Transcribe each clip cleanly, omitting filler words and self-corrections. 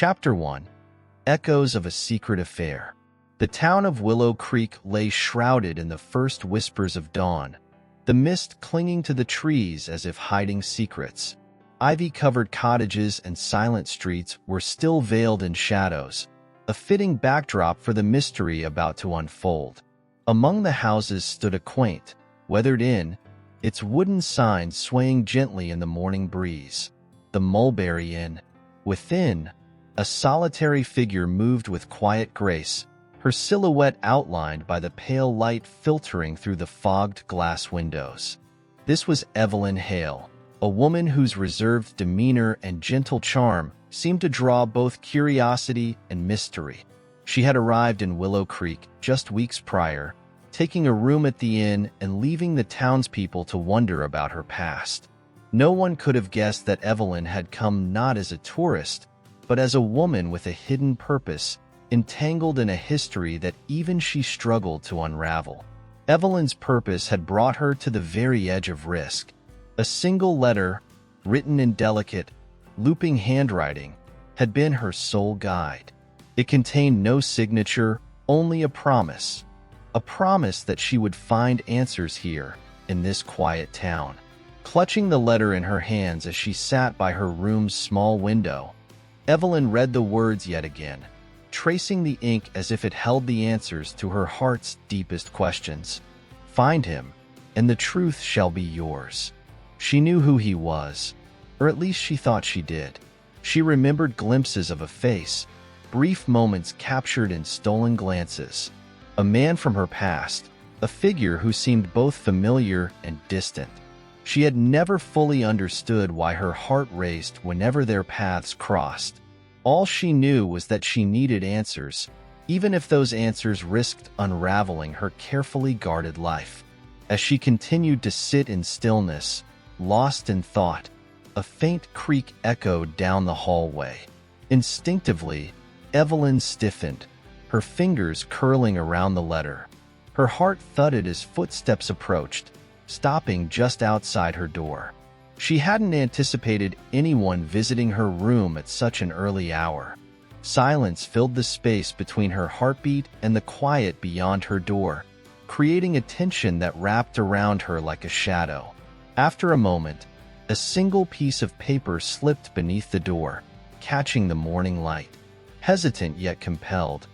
Chapter 1. Echoes of a Secret Affair. The town of Willow Creek lay shrouded in the first whispers of dawn, the mist clinging to the trees as if hiding secrets. Ivy-covered cottages and silent streets were still veiled in shadows, a fitting backdrop for the mystery about to unfold. Among the houses stood a quaint, weathered inn, its wooden sign swaying gently in the morning breeze. The Mulberry Inn. Within, a solitary figure moved with quiet grace, her silhouette outlined by the pale light filtering through the fogged glass windows. This was Evelyn Hale, a woman whose reserved demeanor and gentle charm seemed to draw both curiosity and mystery. She had arrived in Willow Creek just weeks prior, taking a room at the inn and leaving the townspeople to wonder about her past. No one could have guessed that Evelyn had come not as a tourist, but as a woman with a hidden purpose, entangled in a history that even she struggled to unravel. Evelyn's purpose had brought her to the very edge of risk. A single letter, written in delicate, looping handwriting, had been her sole guide. It contained no signature, only a promise that she would find answers here, in this quiet town. Clutching the letter in her hands as she sat by her room's small window, Evelyn read the words yet again, tracing the ink as if it held the answers to her heart's deepest questions. Find him, and the truth shall be yours. She knew who he was, or at least she thought she did. She remembered glimpses of a face, brief moments captured in stolen glances. A man from her past, a figure who seemed both familiar and distant. She had never fully understood why her heart raced whenever their paths crossed. All she knew was that she needed answers, even if those answers risked unraveling her carefully guarded life. As she continued to sit in stillness, lost in thought, a faint creak echoed down the hallway. Instinctively, Evelyn stiffened, her fingers curling around the letter. Her heart thudded as footsteps approached, stopping just outside her door. She hadn't anticipated anyone visiting her room at such an early hour. Silence filled the space between her heartbeat and the quiet beyond her door, creating a tension that wrapped around her like a shadow. After a moment, a single piece of paper slipped beneath the door, catching the morning light. Hesitant yet compelled,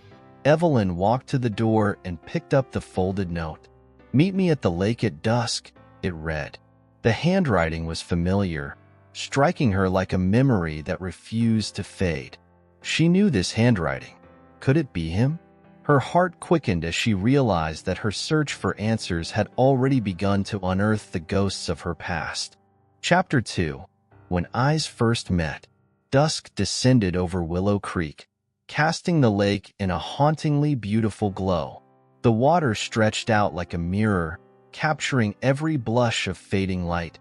Evelyn walked to the door and picked up the folded note. "Meet me at the lake at dusk," it read. The handwriting was familiar, striking her like a memory that refused to fade. She knew this handwriting. Could it be him? Her heart quickened as she realized that her search for answers had already begun to unearth the ghosts of her past. Chapter 2. When Eyes First Met. Dusk descended over Willow Creek, casting the lake in a hauntingly beautiful glow. The water stretched out like a mirror, capturing every blush of fading light,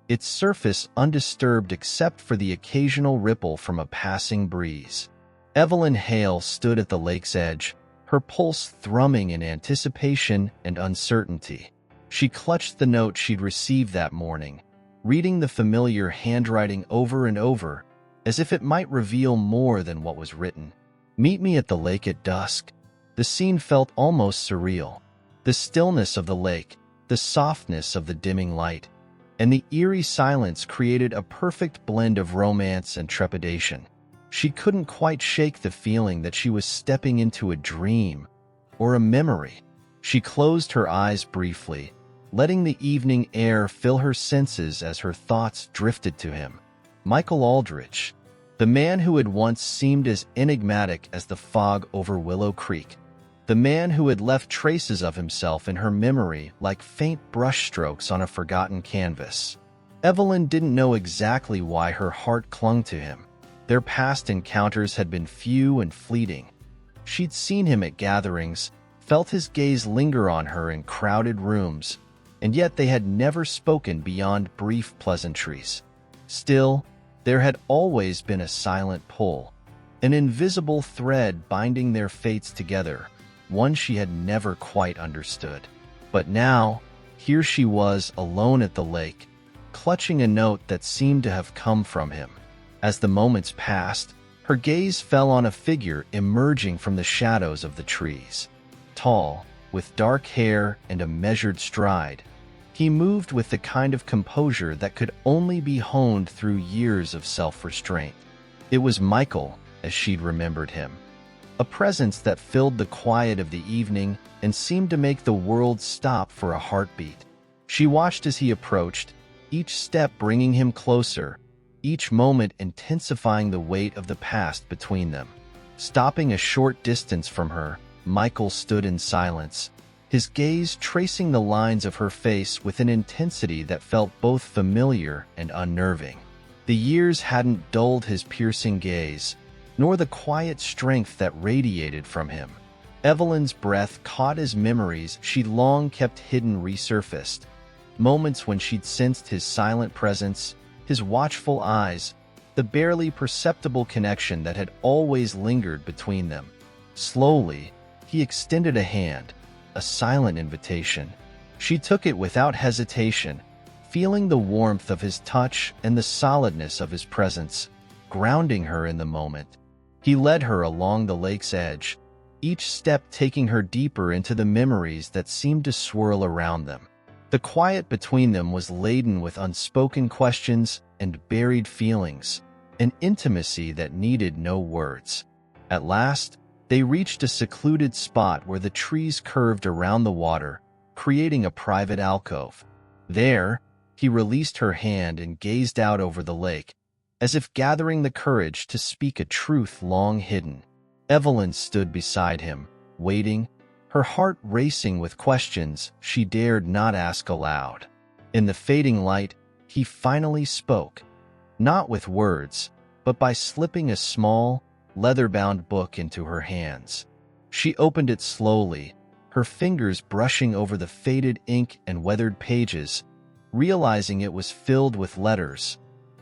its surface undisturbed except for the occasional ripple from a passing breeze. Evelyn Hale stood at the lake's edge, her pulse thrumming in anticipation and uncertainty. She clutched the note she'd received that morning, reading the familiar handwriting over and over, as if it might reveal more than what was written. "Meet me at the lake at dusk." The scene felt almost surreal. The stillness of the lake, the softness of the dimming light, and the eerie silence created a perfect blend of romance and trepidation. She couldn't quite shake the feeling that she was stepping into a dream or a memory. She closed her eyes briefly, letting the evening air fill her senses as her thoughts drifted to him. Michael Aldrich, the man who had once seemed as enigmatic as the fog over Willow Creek. The man who had left traces of himself in her memory like faint brushstrokes on a forgotten canvas. Evelyn didn't know exactly why her heart clung to him. Their past encounters had been few and fleeting. She'd seen him at gatherings, felt his gaze linger on her in crowded rooms, and yet they had never spoken beyond brief pleasantries. Still, there had always been a silent pull, an invisible thread binding their fates together, one she had never quite understood. But now, here she was alone at the lake, clutching a note that seemed to have come from him. As the moments passed, Her gaze fell on a figure emerging from the shadows of the trees. Tall, with dark hair and a measured stride, he moved with the kind of composure that could only be honed through years of self-restraint. It was Michael, as she'd remembered him. A presence that filled the quiet of the evening and seemed to make the world stop for a heartbeat. She watched as he approached, each step bringing him closer, each moment intensifying the weight of the past between them. Stopping a short distance from her, Michael stood in silence, his gaze tracing the lines of her face with an intensity that felt both familiar and unnerving. The years hadn't dulled his piercing gaze, nor the quiet strength that radiated from him. Evelyn's breath caught as memories she'd long kept hidden resurfaced, moments when she'd sensed his silent presence, his watchful eyes, the barely perceptible connection that had always lingered between them. Slowly, he extended a hand, a silent invitation. She took it without hesitation, feeling the warmth of his touch and the solidness of his presence, grounding her in the moment. He led her along the lake's edge, each step taking her deeper into the memories that seemed to swirl around them. The quiet between them was laden with unspoken questions and buried feelings, an intimacy that needed no words. At last, they reached a secluded spot where the trees curved around the water, creating a private alcove. There, he released her hand and gazed out over the lake, as if gathering the courage to speak a truth long hidden. Evelyn stood beside him, waiting, her heart racing with questions she dared not ask aloud. In the fading light, he finally spoke, not with words, but by slipping a small, leather-bound book into her hands. She opened it slowly, her fingers brushing over the faded ink and weathered pages, realizing it was filled with letters.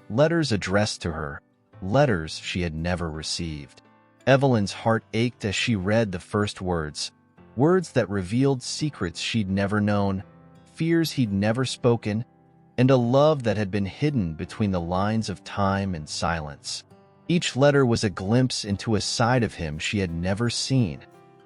Letters addressed to her, letters she had never received. Evelyn's heart ached as she read the first words, words that revealed secrets she'd never known, fears he'd never spoken, and a love that had been hidden between the lines of time and silence. Each letter was a glimpse into a side of him she had never seen,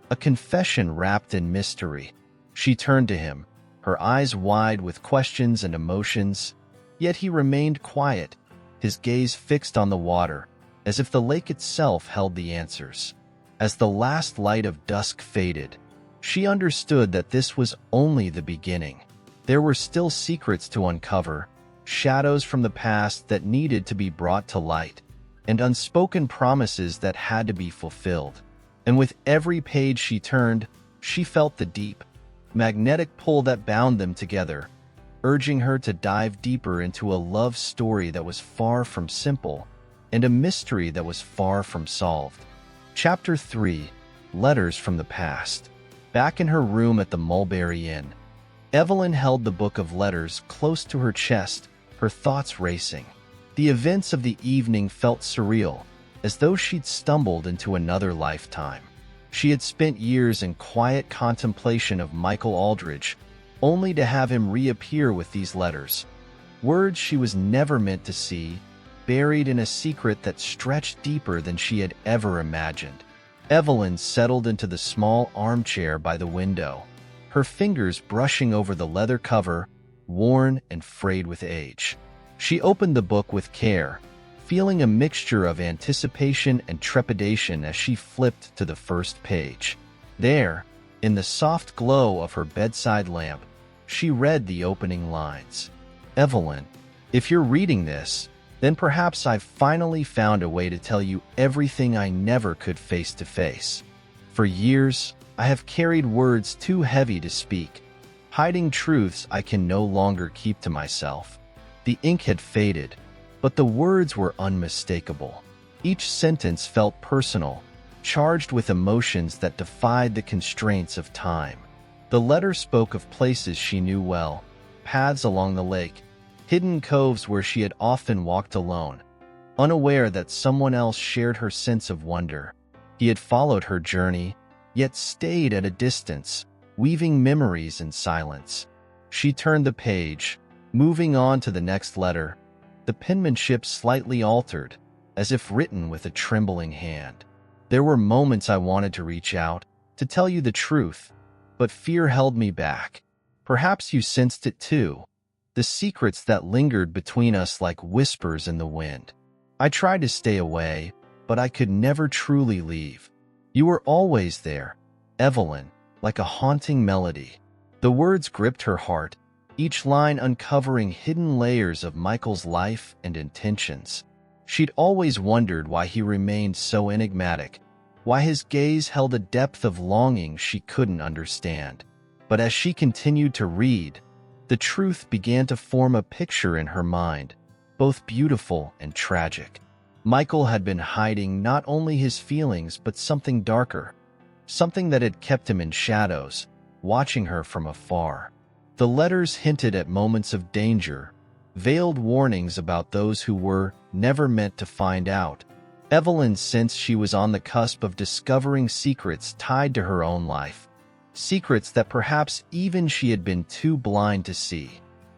a confession wrapped in mystery. She turned to him, her eyes wide with questions and emotions, yet he remained quiet, his gaze fixed on the water, as if the lake itself held the answers. As the last light of dusk faded, she understood that this was only the beginning. There were still secrets to uncover, shadows from the past that needed to be brought to light, and unspoken promises that had to be fulfilled. And with every page she turned, she felt the deep, magnetic pull that bound them together, urging her to dive deeper into a love story that was far from simple, and a mystery that was far from solved. Chapter 3: Letters from the Past. Back in her room at the Mulberry Inn, Evelyn held the book of letters close to her chest, her thoughts racing. The events of the evening felt surreal, as though she'd stumbled into another lifetime. She had spent years in quiet contemplation of Michael Aldridge, only to have him reappear with these letters. Words she was never meant to see, buried in a secret that stretched deeper than she had ever imagined. Evelyn settled into the small armchair by the window, her fingers brushing over the leather cover, worn and frayed with age. She opened the book with care, feeling a mixture of anticipation and trepidation as she flipped to the first page. There, in the soft glow of her bedside lamp, she read the opening lines. "Evelyn, if you're reading this, then perhaps I've finally found a way to tell you everything I never could face to face. For years, I have carried words too heavy to speak, hiding truths I can no longer keep to myself." The ink had faded, but the words were unmistakable. Each sentence felt personal, charged with emotions that defied the constraints of time. The letter spoke of places she knew well, paths along the lake, hidden coves where she had often walked alone, unaware that someone else shared her sense of wonder. He had followed her journey, yet stayed at a distance, weaving memories in silence. She turned the page, moving on to the next letter, the penmanship slightly altered, as if written with a trembling hand. There were moments I wanted to reach out, to tell you the truth, but fear held me back. Perhaps you sensed it too, the secrets that lingered between us like whispers in the wind. I tried to stay away, but I could never truly leave. You were always there, Evelyn, like a haunting melody. The words gripped her heart, each line uncovering hidden layers of Michael's life and intentions. She'd always wondered why he remained so enigmatic, why his gaze held a depth of longing she couldn't understand. But as she continued to read, the truth began to form a picture in her mind, both beautiful and tragic. Michael had been hiding not only his feelings but something darker, something that had kept him in shadows, watching her from afar. The letters hinted at moments of danger, veiled warnings about those who were never meant to find out. Evelyn sensed she was on the cusp of discovering secrets tied to her own life, secrets that perhaps even she had been too blind to see.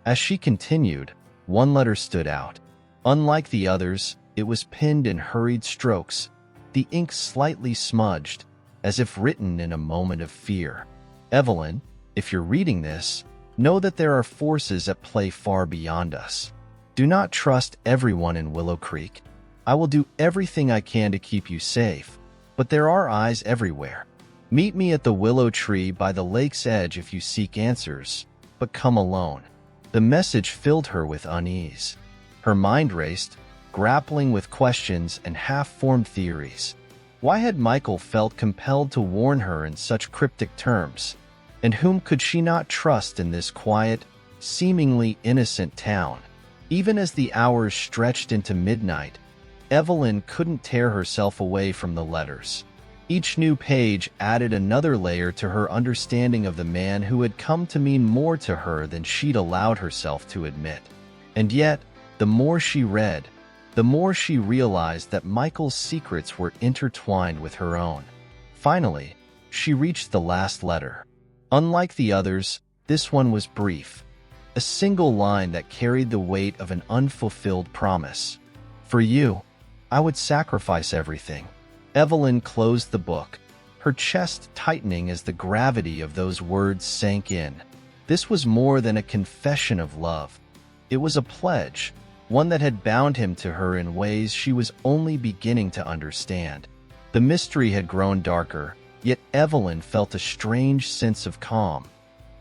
As she continued, one letter stood out. Unlike the others, it was penned in hurried strokes, the ink slightly smudged, as if written in a moment of fear. Evelyn, if you're reading this, know that there are forces at play far beyond us. Do not trust everyone in Willow Creek. I will do everything I can to keep you safe, but there are eyes everywhere. Meet me at the willow tree by the lake's edge if you seek answers, but come alone. The message filled her with unease. Her mind raced, grappling with questions and half-formed theories. Why had Michael felt compelled to warn her in such cryptic terms? And whom could she not trust in this quiet, seemingly innocent town? Even as the hours stretched into midnight, Evelyn couldn't tear herself away from the letters. Each new page added another layer to her understanding of the man who had come to mean more to her than she'd allowed herself to admit. And yet, the more she read, the more she realized that Michael's secrets were intertwined with her own. Finally, she reached the last letter. Unlike the others, this one was brief, a single line that carried the weight of an unfulfilled promise. For you, I would sacrifice everything. Evelyn closed the book, her chest tightening as the gravity of those words sank in. This was more than a confession of love. It was a pledge, one that had bound him to her in ways she was only beginning to understand. The mystery had grown darker, yet Evelyn felt a strange sense of calm,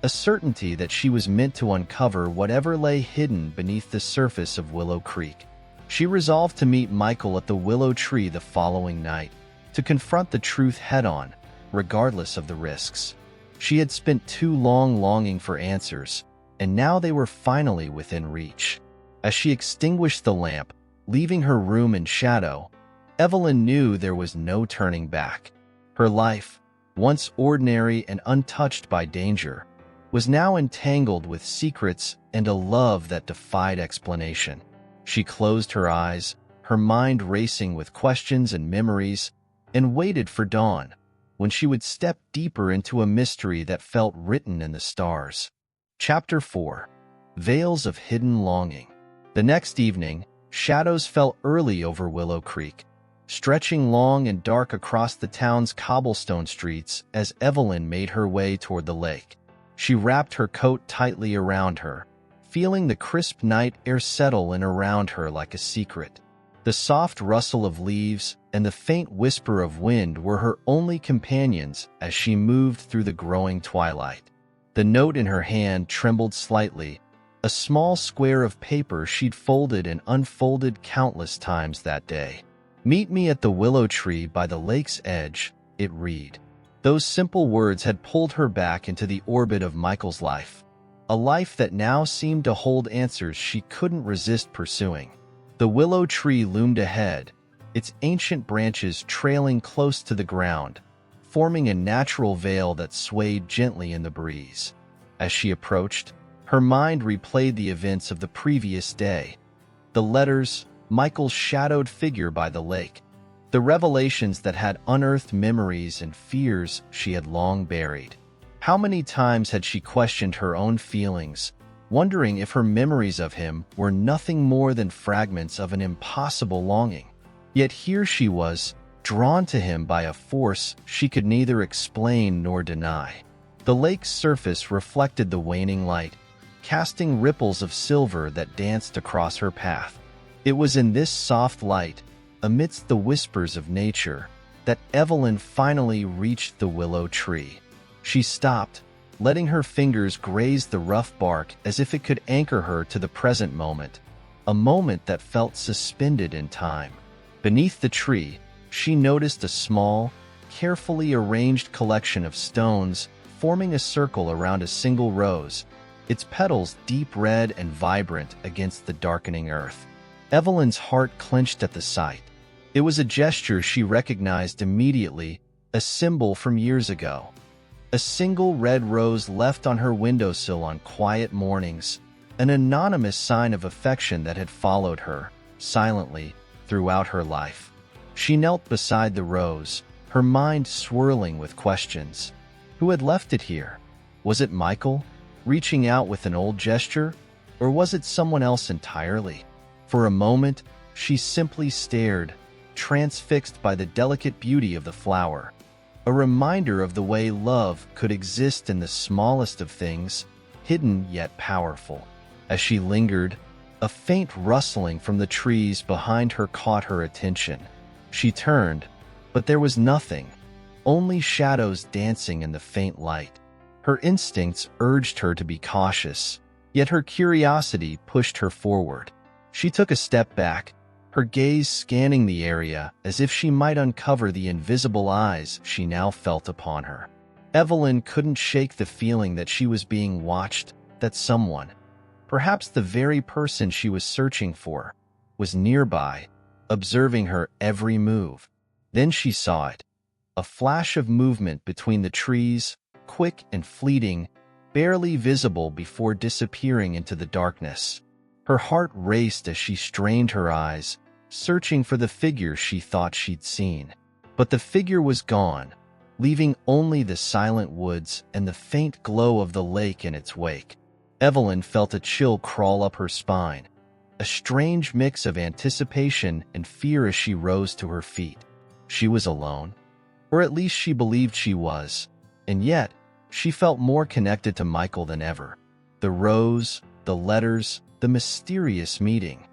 a certainty that she was meant to uncover whatever lay hidden beneath the surface of Willow Creek. She resolved to meet Michael at the willow tree the following night, to confront the truth head-on, regardless of the risks. She had spent too long longing for answers, and now they were finally within reach. As she extinguished the lamp, leaving her room in shadow, Evelyn knew there was no turning back. Her life, once ordinary and untouched by danger, was now entangled with secrets and a love that defied explanation. She closed her eyes, her mind racing with questions and memories, and waited for dawn, when she would step deeper into a mystery that felt written in the stars. Chapter 4. Veils of Hidden Longing. The next evening, shadows fell early over Willow Creek, stretching long and dark across the town's cobblestone streets as Evelyn made her way toward the lake. She wrapped her coat tightly around her, feeling the crisp night air settle in around her like a secret. The soft rustle of leaves and the faint whisper of wind were her only companions as she moved through the growing twilight. The note in her hand trembled slightly, a small square of paper she'd folded and unfolded countless times that day. "Meet me at the willow tree by the lake's edge," it read. Those simple words had pulled her back into the orbit of Michael's life, a life that now seemed to hold answers she couldn't resist pursuing. The willow tree loomed ahead, its ancient branches trailing close to the ground, forming a natural veil that swayed gently in the breeze. As she approached, her mind replayed the events of the previous day. The letters, Michael's shadowed figure by the lake, the revelations that had unearthed memories and fears she had long buried. How many times had she questioned her own feelings, wondering if her memories of him were nothing more than fragments of an impossible longing? Yet here she was, drawn to him by a force she could neither explain nor deny. The lake's surface reflected the waning light, casting ripples of silver that danced across her path. It was in this soft light, amidst the whispers of nature, that Evelyn finally reached the willow tree. She stopped, letting her fingers graze the rough bark as if it could anchor her to the present moment, a moment that felt suspended in time. Beneath the tree, she noticed a small, carefully arranged collection of stones forming a circle around a single rose, its petals deep red and vibrant against the darkening earth. Evelyn's heart clenched at the sight. It was a gesture she recognized immediately, a symbol from years ago. A single red rose left on her windowsill on quiet mornings, an anonymous sign of affection that had followed her, silently, throughout her life. She knelt beside the rose, her mind swirling with questions. Who had left it here? Was it Michael, reaching out with an old gesture? Or was it someone else entirely? For a moment, she simply stared, transfixed by the delicate beauty of the flower, a reminder of the way love could exist in the smallest of things, hidden yet powerful. As she lingered, a faint rustling from the trees behind her caught her attention. She turned, but there was nothing, only shadows dancing in the faint light. Her instincts urged her to be cautious, yet her curiosity pushed her forward. She took a step back, her gaze scanning the area as if she might uncover the invisible eyes she now felt upon her. Evelyn couldn't shake the feeling that she was being watched, that someone, perhaps the very person she was searching for, was nearby, observing her every move. Then she saw it, a flash of movement between the trees, quick and fleeting, barely visible before disappearing into the darkness. Her heart raced as she strained her eyes, searching for the figure she thought she'd seen. But the figure was gone, leaving only the silent woods and the faint glow of the lake in its wake. Evelyn felt a chill crawl up her spine, a strange mix of anticipation and fear as she rose to her feet. She was alone, or at least she believed she was, and yet she felt more connected to Michael than ever. The rose, the letters, the mysterious meeting.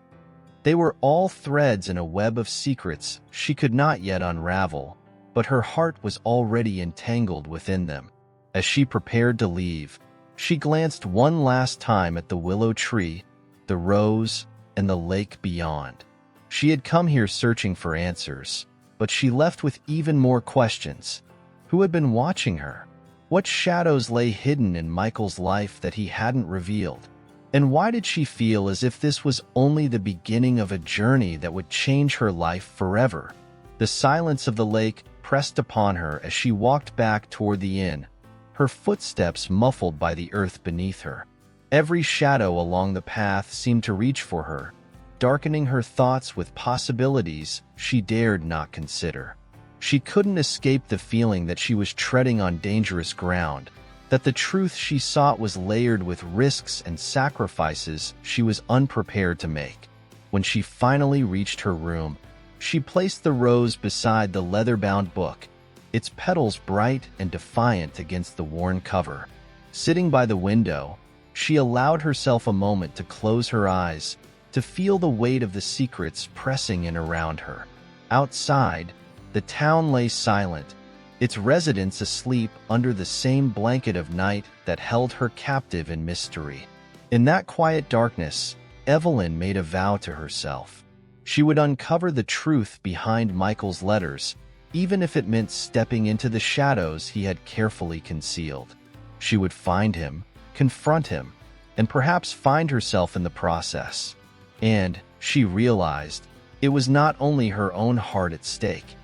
They were all threads in a web of secrets she could not yet unravel, but her heart was already entangled within them. As she prepared to leave, she glanced one last time at the willow tree, the rose, and the lake beyond. She had come here searching for answers, but she left with even more questions. Who had been watching her? What shadows lay hidden in Michael's life that he hadn't revealed? And why did she feel as if this was only the beginning of a journey that would change her life forever? The silence of the lake pressed upon her as she walked back toward the inn, her footsteps muffled by the earth beneath her. Every shadow along the path seemed to reach for her, darkening her thoughts with possibilities she dared not consider. She couldn't escape the feeling that she was treading on dangerous ground, that the truth she sought was layered with risks and sacrifices she was unprepared to make. When she finally reached her room, she placed the rose beside the leather-bound book, its petals bright and defiant against the worn cover. Sitting by the window, she allowed herself a moment to close her eyes, to feel the weight of the secrets pressing in around her. Outside, the town lay silent, its residents asleep under the same blanket of night that held her captive in mystery. In that quiet darkness, Evelyn made a vow to herself. She would uncover the truth behind Michael's letters, even if it meant stepping into the shadows he had carefully concealed. She would find him, confront him, and perhaps find herself in the process. And, she realized, it was not only her own heart at stake.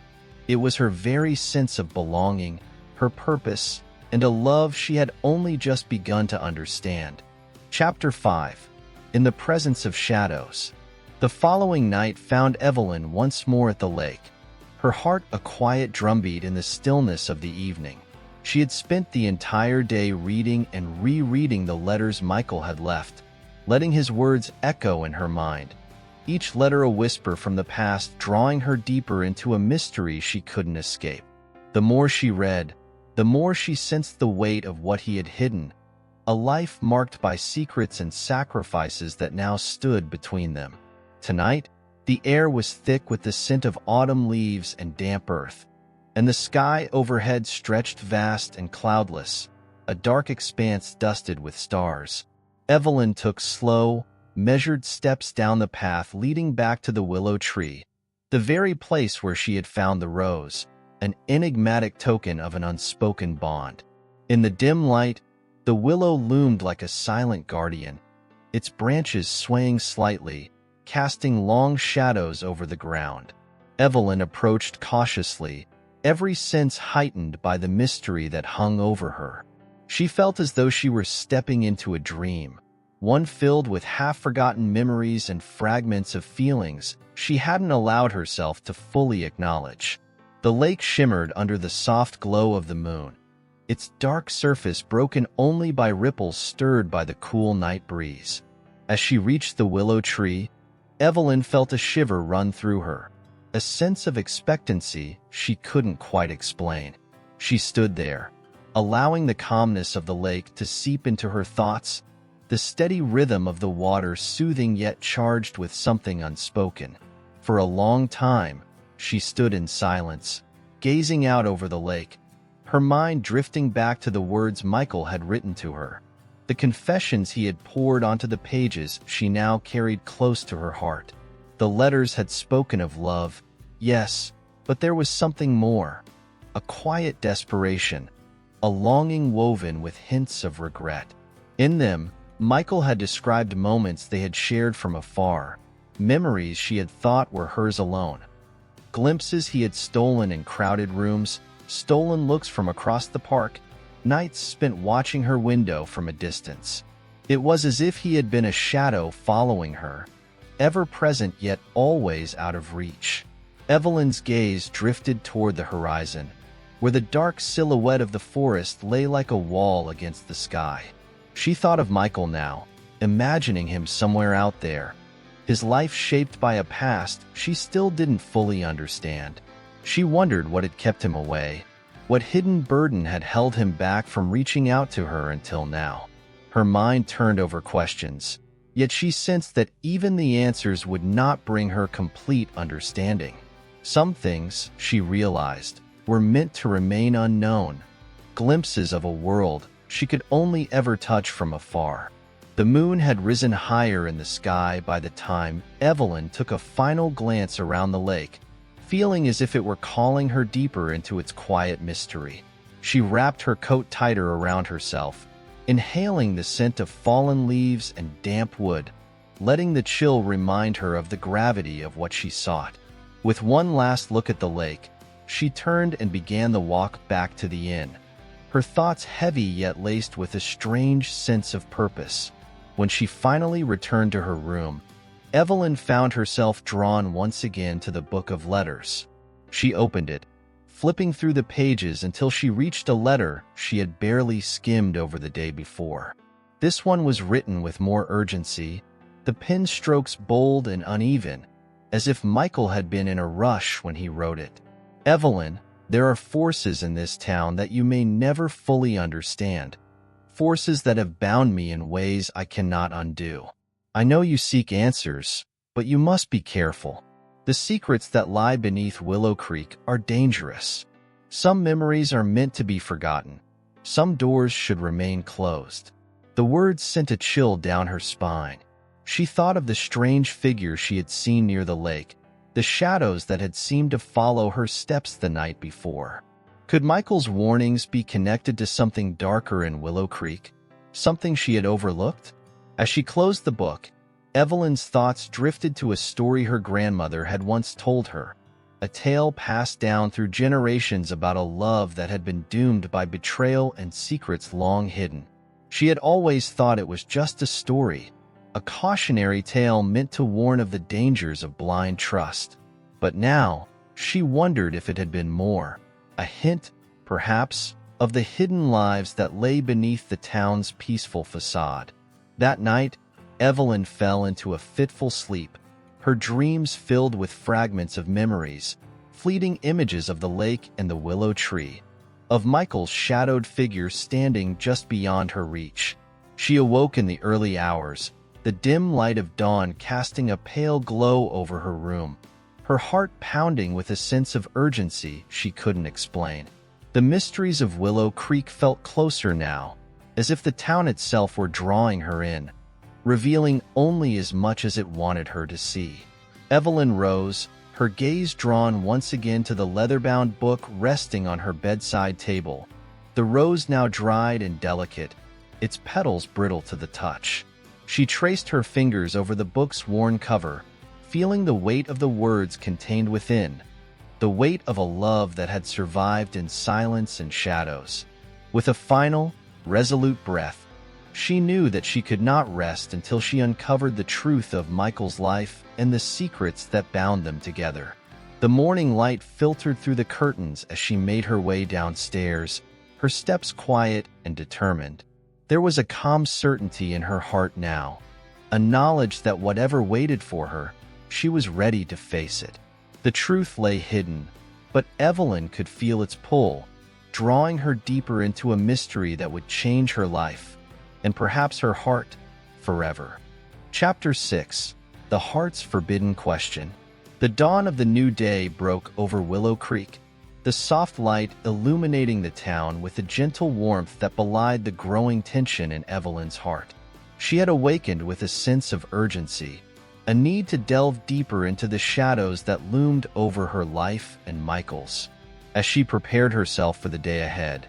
It was her very sense of belonging, her purpose, and a love she had only just begun to understand. Chapter 5. In the Presence of Shadows. The following night found Evelyn once more at the lake, her heart a quiet drumbeat in the stillness of the evening. She had spent the entire day reading and rereading the letters Michael had left, letting his words echo in her mind. each letter a whisper from the past, drawing her deeper into a mystery she couldn't escape. The more she read, the more she sensed the weight of what he had hidden, a life marked by secrets and sacrifices that now stood between them. Tonight, the air was thick with the scent of autumn leaves and damp earth, and the sky overhead stretched vast and cloudless, a dark expanse dusted with stars. Evelyn took slow, measured steps down the path leading back to the willow tree, the very place where she had found the rose, an enigmatic token of an unspoken bond. In the dim light, the willow loomed like a silent guardian, its branches swaying slightly, casting long shadows over the ground. Evelyn approached cautiously, every sense heightened by the mystery that hung over her. She felt as though she were stepping into a dream, one filled with half-forgotten memories and fragments of feelings she hadn't allowed herself to fully acknowledge. The lake shimmered under the soft glow of the moon, its dark surface broken only by ripples stirred by the cool night breeze. As she reached the willow tree, Evelyn felt a shiver run through her, a sense of expectancy she couldn't quite explain. She stood there, allowing the calmness of the lake to seep into her thoughts, the steady rhythm of the water soothing yet charged with something unspoken. For a long time, she stood in silence, gazing out over the lake, her mind drifting back to the words Michael had written to her, the confessions he had poured onto the pages she now carried close to her heart. The letters had spoken of love, yes, but there was something more, a quiet desperation, a longing woven with hints of regret. In them, Michael had described moments they had shared from afar, memories she had thought were hers alone, glimpses he had stolen in crowded rooms, stolen looks from across the park, nights spent watching her window from a distance. It was as if he had been a shadow following her, ever present yet always out of reach. Evelyn's gaze drifted toward the horizon, where the dark silhouette of the forest lay like a wall against the sky. She thought of Michael now, imagining him somewhere out there, his life shaped by a past she still didn't fully understand. She wondered what had kept him away, what hidden burden had held him back from reaching out to her until now. Her mind turned over questions, yet she sensed that even the answers would not bring her complete understanding. Some things, she realized, were meant to remain unknown, glimpses of a world she could only ever touch from afar. The moon had risen higher in the sky by the time Evelyn took a final glance around the lake, feeling as if it were calling her deeper into its quiet mystery. She wrapped her coat tighter around herself, inhaling the scent of fallen leaves and damp wood, letting the chill remind her of the gravity of what she sought. With one last look at the lake, she turned and began the walk back to the inn, her thoughts heavy yet laced with a strange sense of purpose. When she finally returned to her room, Evelyn found herself drawn once again to the book of letters. She opened it, flipping through the pages until she reached a letter she had barely skimmed over the day before. This one was written with more urgency, the pen strokes bold and uneven, as if Michael had been in a rush when he wrote it. Evelyn, there are forces in this town that you may never fully understand, forces that have bound me in ways I cannot undo. I know you seek answers, but you must be careful. The secrets that lie beneath Willow Creek are dangerous. Some memories are meant to be forgotten. Some doors should remain closed. The words sent a chill down her spine. She thought of the strange figure she had seen near the lake, the shadows that had seemed to follow her steps the night before. Could Michael's warnings be connected to something darker in Willow Creek, something she had overlooked? As she closed the book, Evelyn's thoughts drifted to a story her grandmother had once told her, a tale passed down through generations about a love that had been doomed by betrayal and secrets long hidden. She had always thought it was just a story, a cautionary tale meant to warn of the dangers of blind trust. But now, she wondered if it had been more, a hint, perhaps, of the hidden lives that lay beneath the town's peaceful facade. That night, Evelyn fell into a fitful sleep, her dreams filled with fragments of memories, fleeting images of the lake and the willow tree, of Michael's shadowed figure standing just beyond her reach. She awoke in the early hours, the dim light of dawn casting a pale glow over her room, her heart pounding with a sense of urgency she couldn't explain. The mysteries of Willow Creek felt closer now, as if the town itself were drawing her in, revealing only as much as it wanted her to see. Evelyn rose, her gaze drawn once again to the leather-bound book resting on her bedside table. The rose now dried and delicate, its petals brittle to the touch. She traced her fingers over the book's worn cover, feeling the weight of the words contained within, the weight of a love that had survived in silence and shadows. With a final, resolute breath, she knew that she could not rest until she uncovered the truth of Michael's life and the secrets that bound them together. The morning light filtered through the curtains as she made her way downstairs, her steps quiet and determined. There was a calm certainty in her heart now, a knowledge that whatever waited for her, she was ready to face it. The truth lay hidden, but Evelyn could feel its pull, drawing her deeper into a mystery that would change her life, and perhaps her heart, forever. Chapter 6. The Heart's Forbidden Question. The dawn of the new day broke over Willow Creek, the soft light illuminating the town with a gentle warmth that belied the growing tension in Evelyn's heart. She had awakened with a sense of urgency, a need to delve deeper into the shadows that loomed over her life and Michael's. As she prepared herself for the day ahead,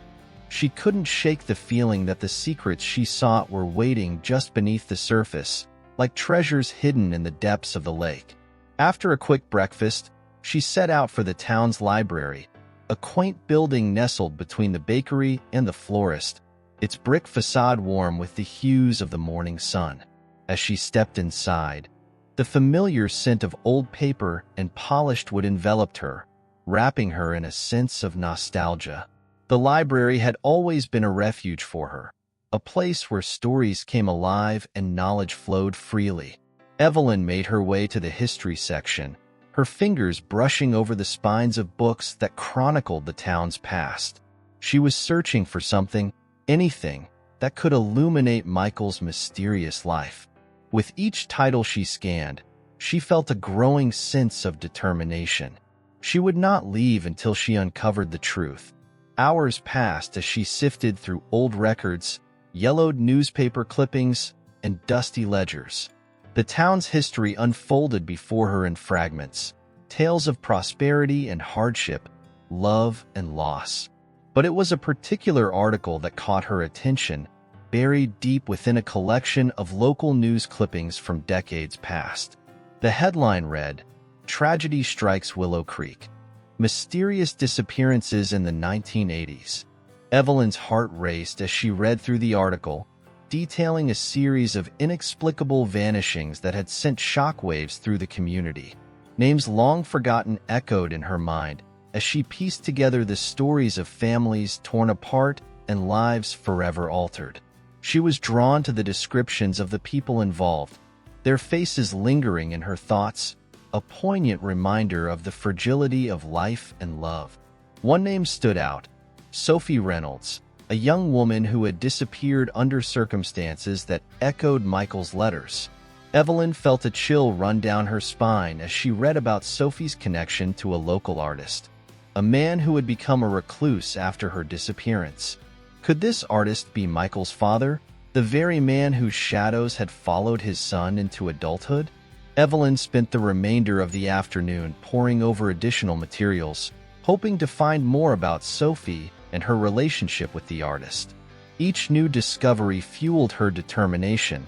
she couldn't shake the feeling that the secrets she sought were waiting just beneath the surface, like treasures hidden in the depths of the lake. After a quick breakfast, she set out for the town's library, a quaint building nestled between the bakery and the florist, its brick facade warm with the hues of the morning sun. As she stepped inside, the familiar scent of old paper and polished wood enveloped her, wrapping her in a sense of nostalgia. The library had always been a refuge for her, a place where stories came alive and knowledge flowed freely. Evelyn made her way to the history section, her fingers brushing over the spines of books that chronicled the town's past. She was searching for something, anything, that could illuminate Michael's mysterious life. With each title she scanned, she felt a growing sense of determination. She would not leave until she uncovered the truth. Hours passed as she sifted through old records, yellowed newspaper clippings, and dusty ledgers. The town's history unfolded before her in fragments, tales of prosperity and hardship, love and loss. But it was a particular article that caught her attention, buried deep within a collection of local news clippings from decades past. The headline read, "Tragedy Strikes Willow Creek. Mysterious Disappearances in the 1980s." Evelyn's heart raced as she read through the article, detailing a series of inexplicable vanishings that had sent shockwaves through the community. Names long forgotten echoed in her mind as she pieced together the stories of families torn apart and lives forever altered. She was drawn to the descriptions of the people involved, their faces lingering in her thoughts, a poignant reminder of the fragility of life and love. One name stood out, Sophie Reynolds, a young woman who had disappeared under circumstances that echoed Michael's letters. Evelyn felt a chill run down her spine as she read about Sophie's connection to a local artist, a man who had become a recluse after her disappearance. Could this artist be Michael's father, the very man whose shadows had followed his son into adulthood? Evelyn spent the remainder of the afternoon poring over additional materials, hoping to find more about Sophie and her relationship with the artist. Each new discovery fueled her determination,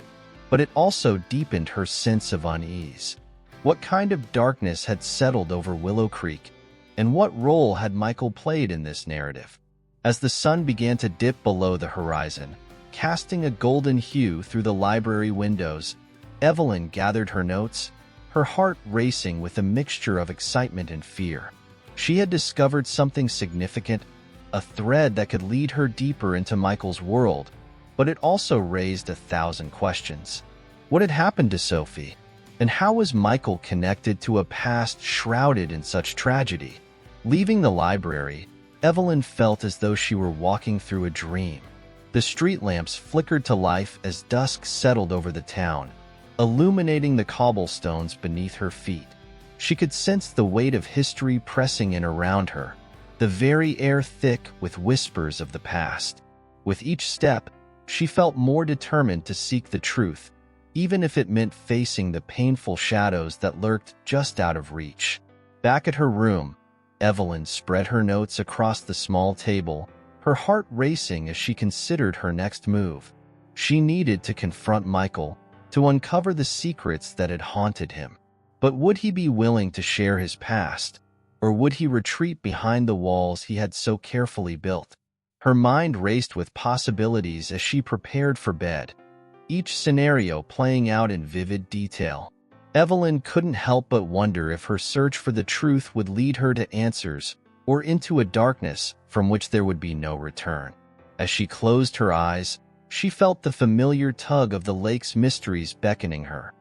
but it also deepened her sense of unease. What kind of darkness had settled over Willow Creek, and what role had Michael played in this narrative? As the sun began to dip below the horizon, casting a golden hue through the library windows, Evelyn gathered her notes, her heart racing with a mixture of excitement and fear. She had discovered something significant, a thread that could lead her deeper into Michael's world, but it also raised 1,000 questions. What had happened to Sophie? And how was Michael connected to a past shrouded in such tragedy? Leaving the library, Evelyn felt as though she were walking through a dream. The street lamps flickered to life as dusk settled over the town, illuminating the cobblestones beneath her feet. She could sense the weight of history pressing in around her, the very air thick with whispers of the past. With each step, she felt more determined to seek the truth, even if it meant facing the painful shadows that lurked just out of reach. Back at her room, Evelyn spread her notes across the small table, her heart racing as she considered her next move. She needed to confront Michael, to uncover the secrets that had haunted him. But would he be willing to share his past, or would he retreat behind the walls he had so carefully built? Her mind raced with possibilities as she prepared for bed, each scenario playing out in vivid detail. Evelyn couldn't help but wonder if her search for the truth would lead her to answers or into a darkness from which there would be no return. As she closed her eyes, she felt the familiar tug of the lake's mysteries beckoning her,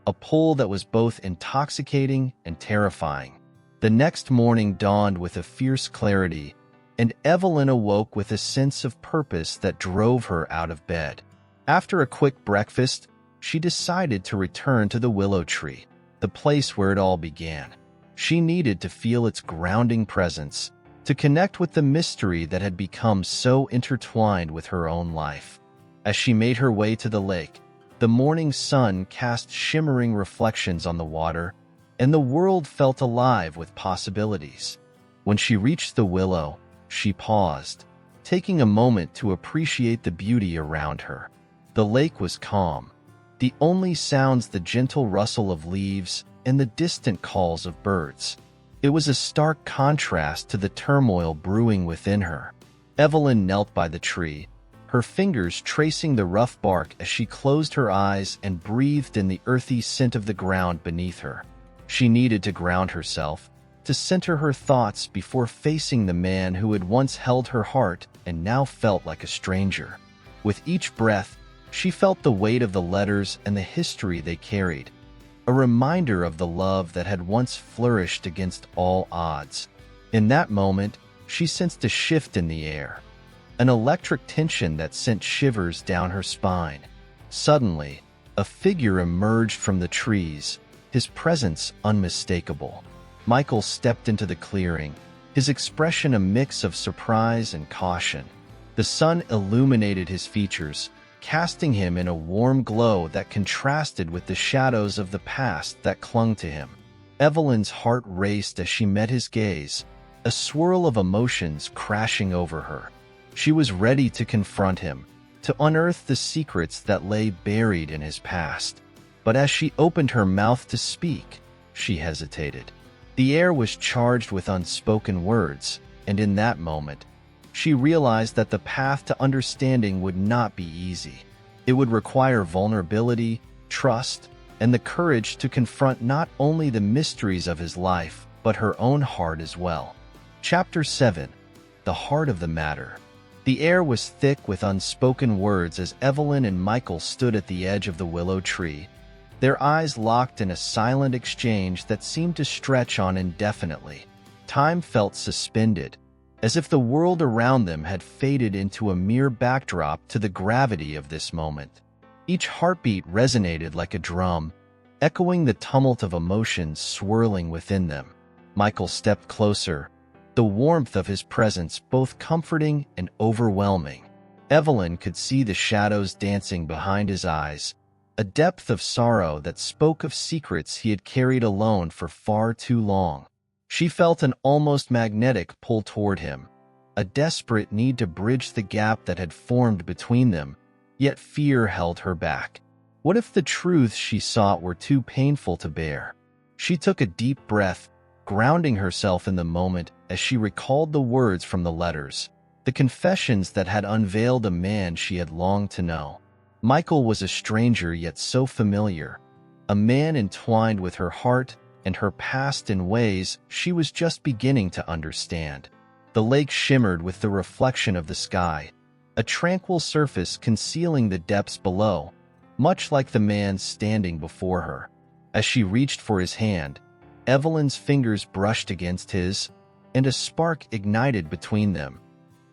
a pull that was both intoxicating and terrifying. The next morning dawned with a fierce clarity, and Evelyn awoke with a sense of purpose that drove her out of bed. After a quick breakfast, she decided to return to the willow tree, the place where it all began. She needed to feel its grounding presence, to connect with the mystery that had become so intertwined with her own life. As she made her way to the lake, the morning sun cast shimmering reflections on the water, and the world felt alive with possibilities. When she reached the willow, she paused, taking a moment to appreciate the beauty around her. The lake was calm, the only sounds the gentle rustle of leaves and the distant calls of birds. It was a stark contrast to the turmoil brewing within her. Evelyn knelt by the tree, her fingers tracing the rough bark as she closed her eyes and breathed in the earthy scent of the ground beneath her. She needed to ground herself, to center her thoughts before facing the man who had once held her heart and now felt like a stranger. With each breath, she felt the weight of the letters and the history they carried, a reminder of the love that had once flourished against all odds. In that moment, she sensed a shift in the air, an electric tension that sent shivers down her spine. Suddenly, a figure emerged from the trees, his presence unmistakable. Michael stepped into the clearing, his expression a mix of surprise and caution. The sun illuminated his features, casting him in a warm glow that contrasted with the shadows of the past that clung to him. Evelyn's heart raced as she met his gaze, a swirl of emotions crashing over her. She was ready to confront him, to unearth the secrets that lay buried in his past. But as she opened her mouth to speak, she hesitated. The air was charged with unspoken words, and in that moment, she realized that the path to understanding would not be easy. It would require vulnerability, trust, and the courage to confront not only the mysteries of his life, but her own heart as well. Chapter 7. The Heart of the Matter. The air was thick with unspoken words as Evelyn and Michael stood at the edge of the willow tree, their eyes locked in a silent exchange that seemed to stretch on indefinitely. Time felt suspended, as if the world around them had faded into a mere backdrop to the gravity of this moment. Each heartbeat resonated like a drum, echoing the tumult of emotions swirling within them. Michael stepped closer, the warmth of his presence both comforting and overwhelming. Evelyn could see the shadows dancing behind his eyes, a depth of sorrow that spoke of secrets he had carried alone for far too long. She felt an almost magnetic pull toward him, a desperate need to bridge the gap that had formed between them, yet fear held her back. What if the truths she sought were too painful to bear? She took a deep breath, grounding herself in the moment as she recalled the words from the letters, the confessions that had unveiled a man she had longed to know. Michael was a stranger yet so familiar, a man entwined with her heart and her past in ways she was just beginning to understand. The lake shimmered with the reflection of the sky, a tranquil surface concealing the depths below, much like the man standing before her. As she reached for his hand, Evelyn's fingers brushed against his, and a spark ignited between them,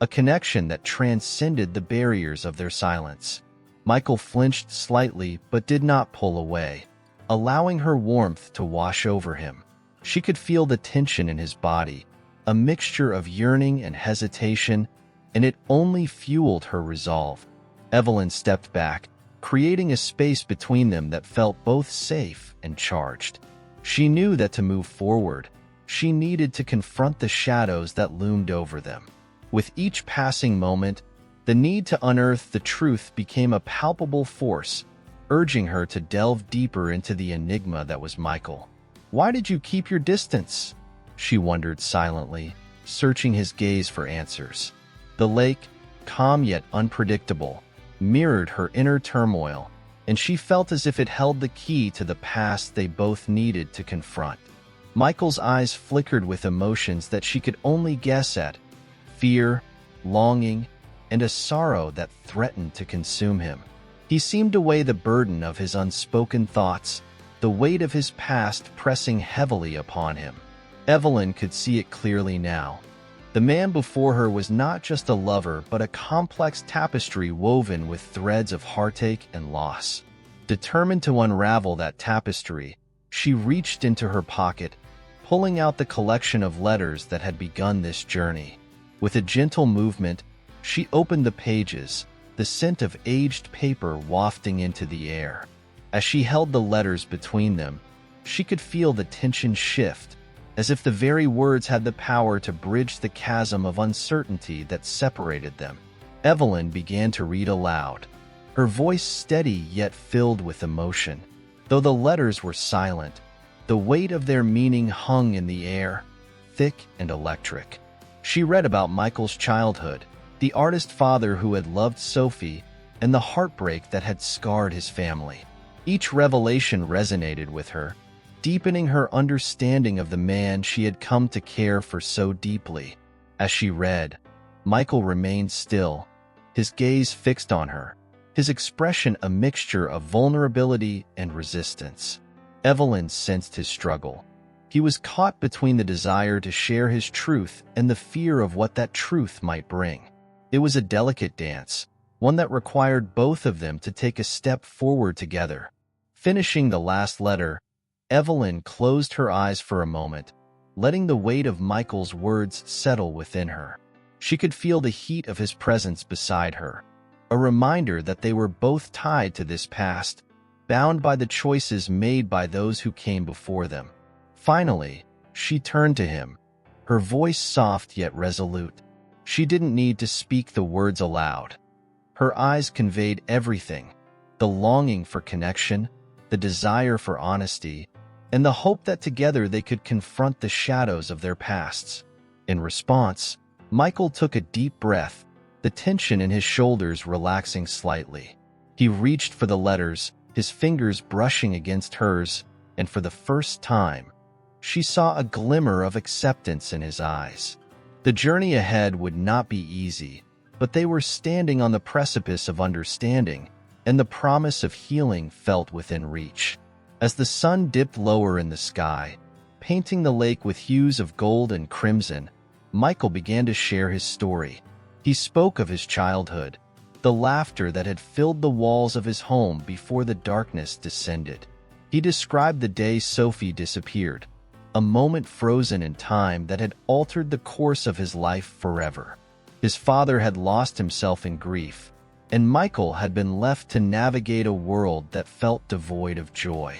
a connection that transcended the barriers of their silence. Michael flinched slightly but did not pull away, allowing her warmth to wash over him. She could feel the tension in his body, a mixture of yearning and hesitation, and it only fueled her resolve. Evelyn stepped back, creating a space between them that felt both safe and charged. She knew that to move forward, she needed to confront the shadows that loomed over them. With each passing moment, the need to unearth the truth became a palpable force, urging her to delve deeper into the enigma that was Michael. "Why did you keep your distance?" she wondered silently, searching his gaze for answers. The lake, calm yet unpredictable, mirrored her inner turmoil, and she felt as if it held the key to the past they both needed to confront. Michael's eyes flickered with emotions that she could only guess at: fear, longing, and a sorrow that threatened to consume him. He seemed to weigh the burden of his unspoken thoughts, the weight of his past pressing heavily upon him. Evelyn could see it clearly now. The man before her was not just a lover but a complex tapestry woven with threads of heartache and loss. Determined to unravel that tapestry, she reached into her pocket, pulling out the collection of letters that had begun this journey. With a gentle movement, she opened the pages, the scent of aged paper wafting into the air. As she held the letters between them, she could feel the tension shift, as if the very words had the power to bridge the chasm of uncertainty that separated them. Evelyn began to read aloud, her voice steady yet filled with emotion. Though the letters were silent, the weight of their meaning hung in the air, thick and electric. She read about Michael's childhood, the artist father who had loved Sophie, and the heartbreak that had scarred his family. Each revelation resonated with her, deepening her understanding of the man she had come to care for so deeply. As she read, Michael remained still, his gaze fixed on her, his expression a mixture of vulnerability and resistance. Evelyn sensed his struggle. He was caught between the desire to share his truth and the fear of what that truth might bring. It was a delicate dance, one that required both of them to take a step forward together. Finishing the last letter, Evelyn closed her eyes for a moment, letting the weight of Michael's words settle within her. She could feel the heat of his presence beside her, a reminder that they were both tied to this past, bound by the choices made by those who came before them. Finally, she turned to him, her voice soft yet resolute. She didn't need to speak the words aloud. Her eyes conveyed everything: the longing for connection, the desire for honesty, and the hope that together they could confront the shadows of their pasts. In response, Michael took a deep breath, the tension in his shoulders relaxing slightly. He reached for the letters, his fingers brushing against hers, and for the first time, she saw a glimmer of acceptance in his eyes. The journey ahead would not be easy, but they were standing on the precipice of understanding, and the promise of healing felt within reach. As the sun dipped lower in the sky, painting the lake with hues of gold and crimson, Michael began to share his story. He spoke of his childhood, the laughter that had filled the walls of his home before the darkness descended. He described the day Sophie disappeared, a moment frozen in time that had altered the course of his life forever. His father had lost himself in grief, and Michael had been left to navigate a world that felt devoid of joy.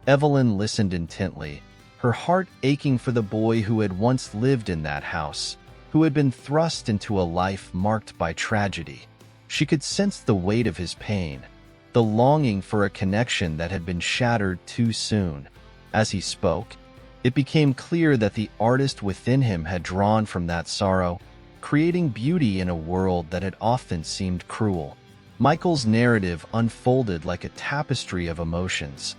Evelyn listened intently, her heart aching for the boy who had once lived in that house, who had been thrust into a life marked by tragedy. She could sense the weight of his pain, the longing for a connection that had been shattered too soon. As he spoke, it became clear that the artist within him had drawn from that sorrow, creating beauty in a world that had often seemed cruel. Michael's narrative unfolded like a tapestry of emotions: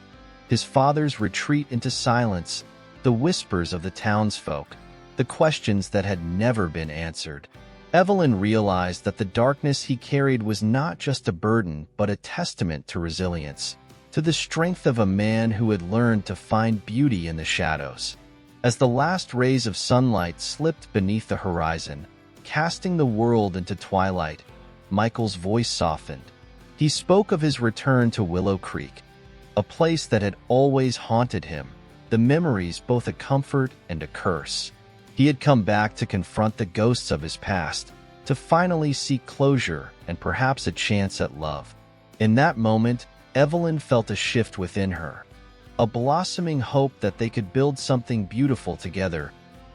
his father's retreat into silence, the whispers of the townsfolk, the questions that had never been answered. Evelyn realized that the darkness he carried was not just a burden but a testament to resilience. to the strength of a man who had learned to find beauty in the shadows. As the last rays of sunlight slipped beneath the horizon, casting the world into twilight, Michael's voice softened. He spoke of his return to Willow Creek, a place that had always haunted him, the memories both a comfort and a curse. He had come back to confront the ghosts of his past, to finally seek closure and perhaps a chance at love. In that moment, Evelyn felt a shift within her, a blossoming hope that they could build something beautiful together,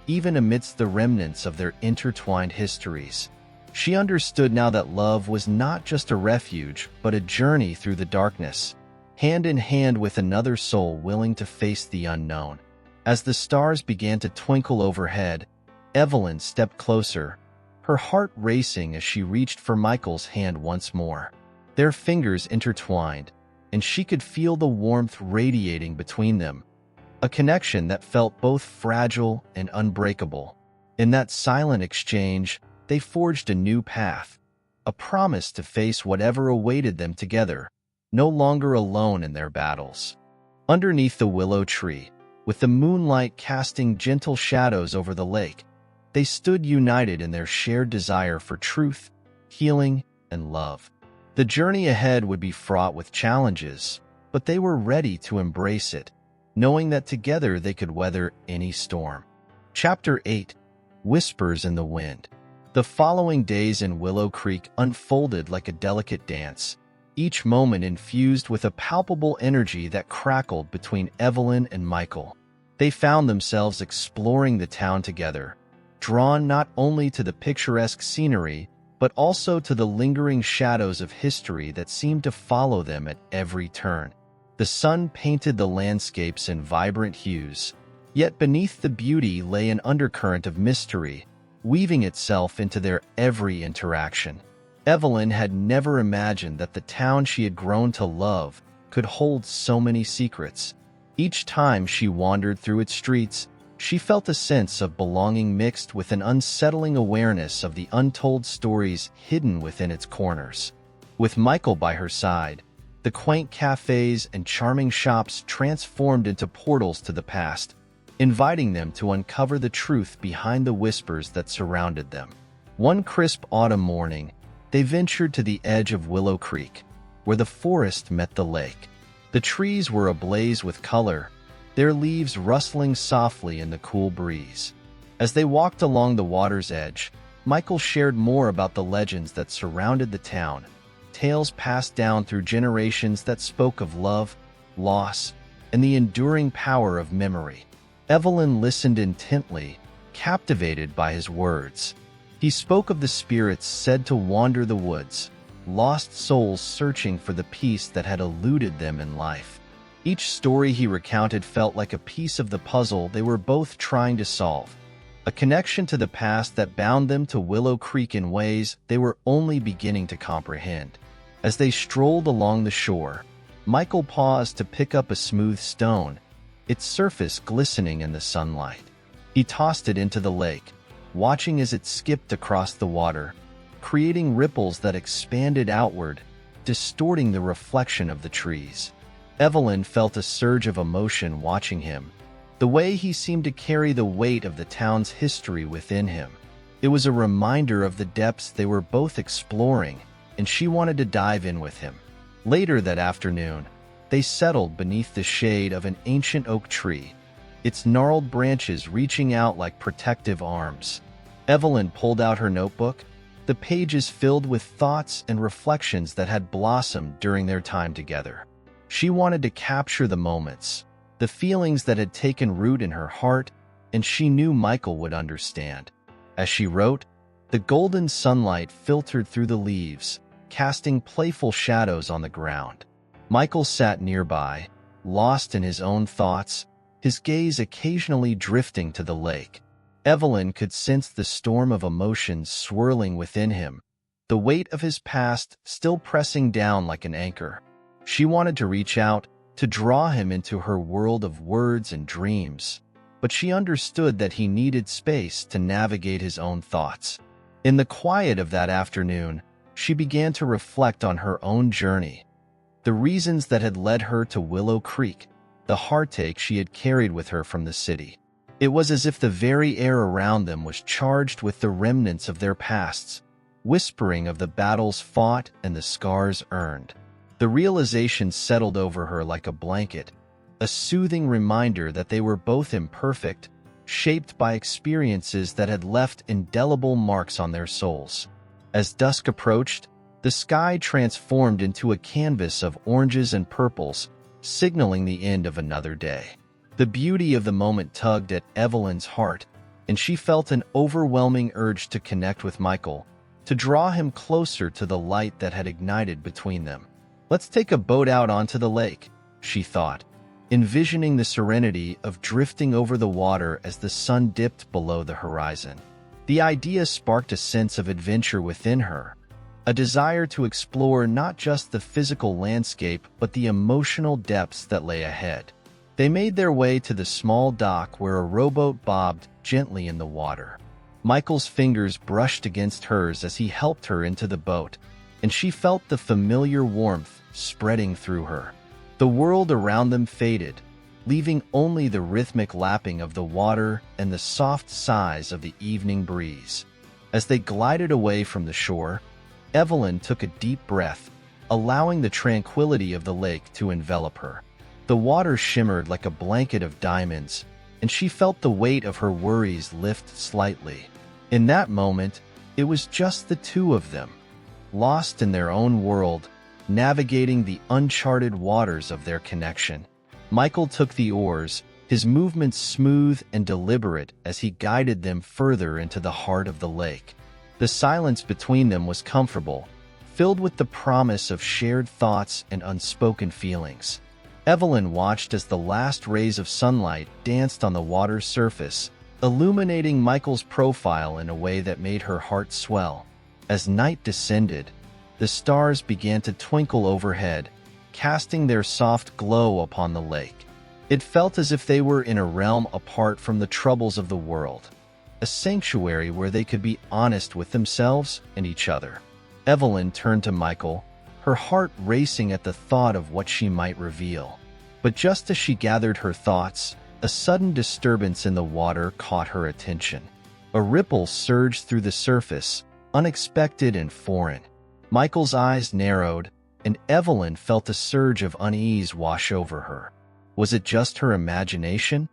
even amidst the remnants of their intertwined histories. She understood now that love was not just a refuge, but a journey through the darkness, hand in hand with another soul willing to face the unknown. As the stars began to twinkle overhead, Evelyn stepped closer, her heart racing as she reached for Michael's hand once more. Their fingers intertwined, and she could feel the warmth radiating between them, a connection that felt both fragile and unbreakable. In that silent exchange, they forged a new path, a promise to face whatever awaited them together, no longer alone in their battles. Underneath the willow tree, with the moonlight casting gentle shadows over the lake, they stood united in their shared desire for truth, healing, and love. The journey ahead would be fraught with challenges, but they were ready to embrace it, knowing that together they could weather any storm. Chapter 8: Whispers in the Wind. The following days in Willow Creek unfolded like a delicate dance, each moment infused with a palpable energy that crackled between Evelyn and Michael. They found themselves exploring the town together, drawn not only to the picturesque scenery, but also to the lingering shadows of history that seemed to follow them at every turn. The sun painted the landscapes in vibrant hues, yet beneath the beauty lay an undercurrent of mystery, weaving itself into their every interaction. Evelyn had never imagined that the town she had grown to love could hold so many secrets. Each time she wandered through its streets, she felt a sense of belonging mixed with an unsettling awareness of the untold stories hidden within its corners. With Michael by her side, the quaint cafes and charming shops transformed into portals to the past, inviting them to uncover the truth behind the whispers that surrounded them. One crisp autumn morning, they ventured to the edge of Willow Creek, where the forest met the lake. The trees were ablaze with color, their leaves rustling softly in the cool breeze. As they walked along the water's edge, Michael shared more about the legends that surrounded the town, tales passed down through generations that spoke of love, loss, and the enduring power of memory. Evelyn listened intently, captivated by his words. He spoke of the spirits said to wander the woods, lost souls searching for the peace that had eluded them in life. Each story he recounted felt like a piece of the puzzle they were both trying to solve, a connection to the past that bound them to Willow Creek in ways they were only beginning to comprehend. As they strolled along the shore, Michael paused to pick up a smooth stone, its surface glistening in the sunlight. He tossed it into the lake, watching as it skipped across the water, creating ripples that expanded outward, distorting the reflection of the trees. Evelyn felt a surge of emotion watching him, the way he seemed to carry the weight of the town's history within him. It was a reminder of the depths they were both exploring, and she wanted to dive in with him. Later that afternoon, they settled beneath the shade of an ancient oak tree, its gnarled branches reaching out like protective arms. Evelyn pulled out her notebook, the pages filled with thoughts and reflections that had blossomed during their time together. She wanted to capture the moments, the feelings that had taken root in her heart, and she knew Michael would understand. As she wrote, the golden sunlight filtered through the leaves, casting playful shadows on the ground. Michael sat nearby, lost in his own thoughts, his gaze occasionally drifting to the lake. Evelyn could sense the storm of emotions swirling within him, the weight of his past still pressing down like an anchor. She wanted to reach out, to draw him into her world of words and dreams, but she understood that he needed space to navigate his own thoughts. In the quiet of that afternoon, she began to reflect on her own journey. the reasons that had led her to Willow Creek, the heartache she had carried with her from the city. It was as if the very air around them was charged with the remnants of their pasts, whispering of the battles fought and the scars earned. The realization settled over her like a blanket, a soothing reminder that they were both imperfect, shaped by experiences that had left indelible marks on their souls. As dusk approached, the sky transformed into a canvas of oranges and purples, signaling the end of another day. The beauty of the moment tugged at Evelyn's heart, and she felt an overwhelming urge to connect with Michael, to draw him closer to the light that had ignited between them. "Let's take a boat out onto the lake," she thought, envisioning the serenity of drifting over the water as the sun dipped below the horizon. The idea sparked a sense of adventure within her, a desire to explore not just the physical landscape but the emotional depths that lay ahead. They made their way to the small dock where a rowboat bobbed gently in the water. Michael's fingers brushed against hers as he helped her into the boat, and she felt the familiar warmth spreading through her. The world around them faded, leaving only the rhythmic lapping of the water and the soft sighs of the evening breeze. As they glided away from the shore, Evelyn took a deep breath, allowing the tranquility of the lake to envelop her. The water shimmered like a blanket of diamonds, and she felt the weight of her worries lift slightly. In that moment, it was just the two of them, lost in their own world, navigating the uncharted waters of their connection. Michael took the oars, his movements smooth and deliberate as he guided them further into the heart of the lake. The silence between them was comfortable, filled with the promise of shared thoughts and unspoken feelings. Evelyn watched as the last rays of sunlight danced on the water's surface, illuminating Michael's profile in a way that made her heart swell. As night descended, the stars began to twinkle overhead, casting their soft glow upon the lake. It felt as if they were in a realm apart from the troubles of the world, a sanctuary where they could be honest with themselves and each other. Evelyn turned to Michael, her heart racing at the thought of what she might reveal. But just as she gathered her thoughts, a sudden disturbance in the water caught her attention. A ripple surged through the surface, unexpected and foreign. Michael's eyes narrowed, and Evelyn felt a surge of unease wash over her. Was it just her imagination,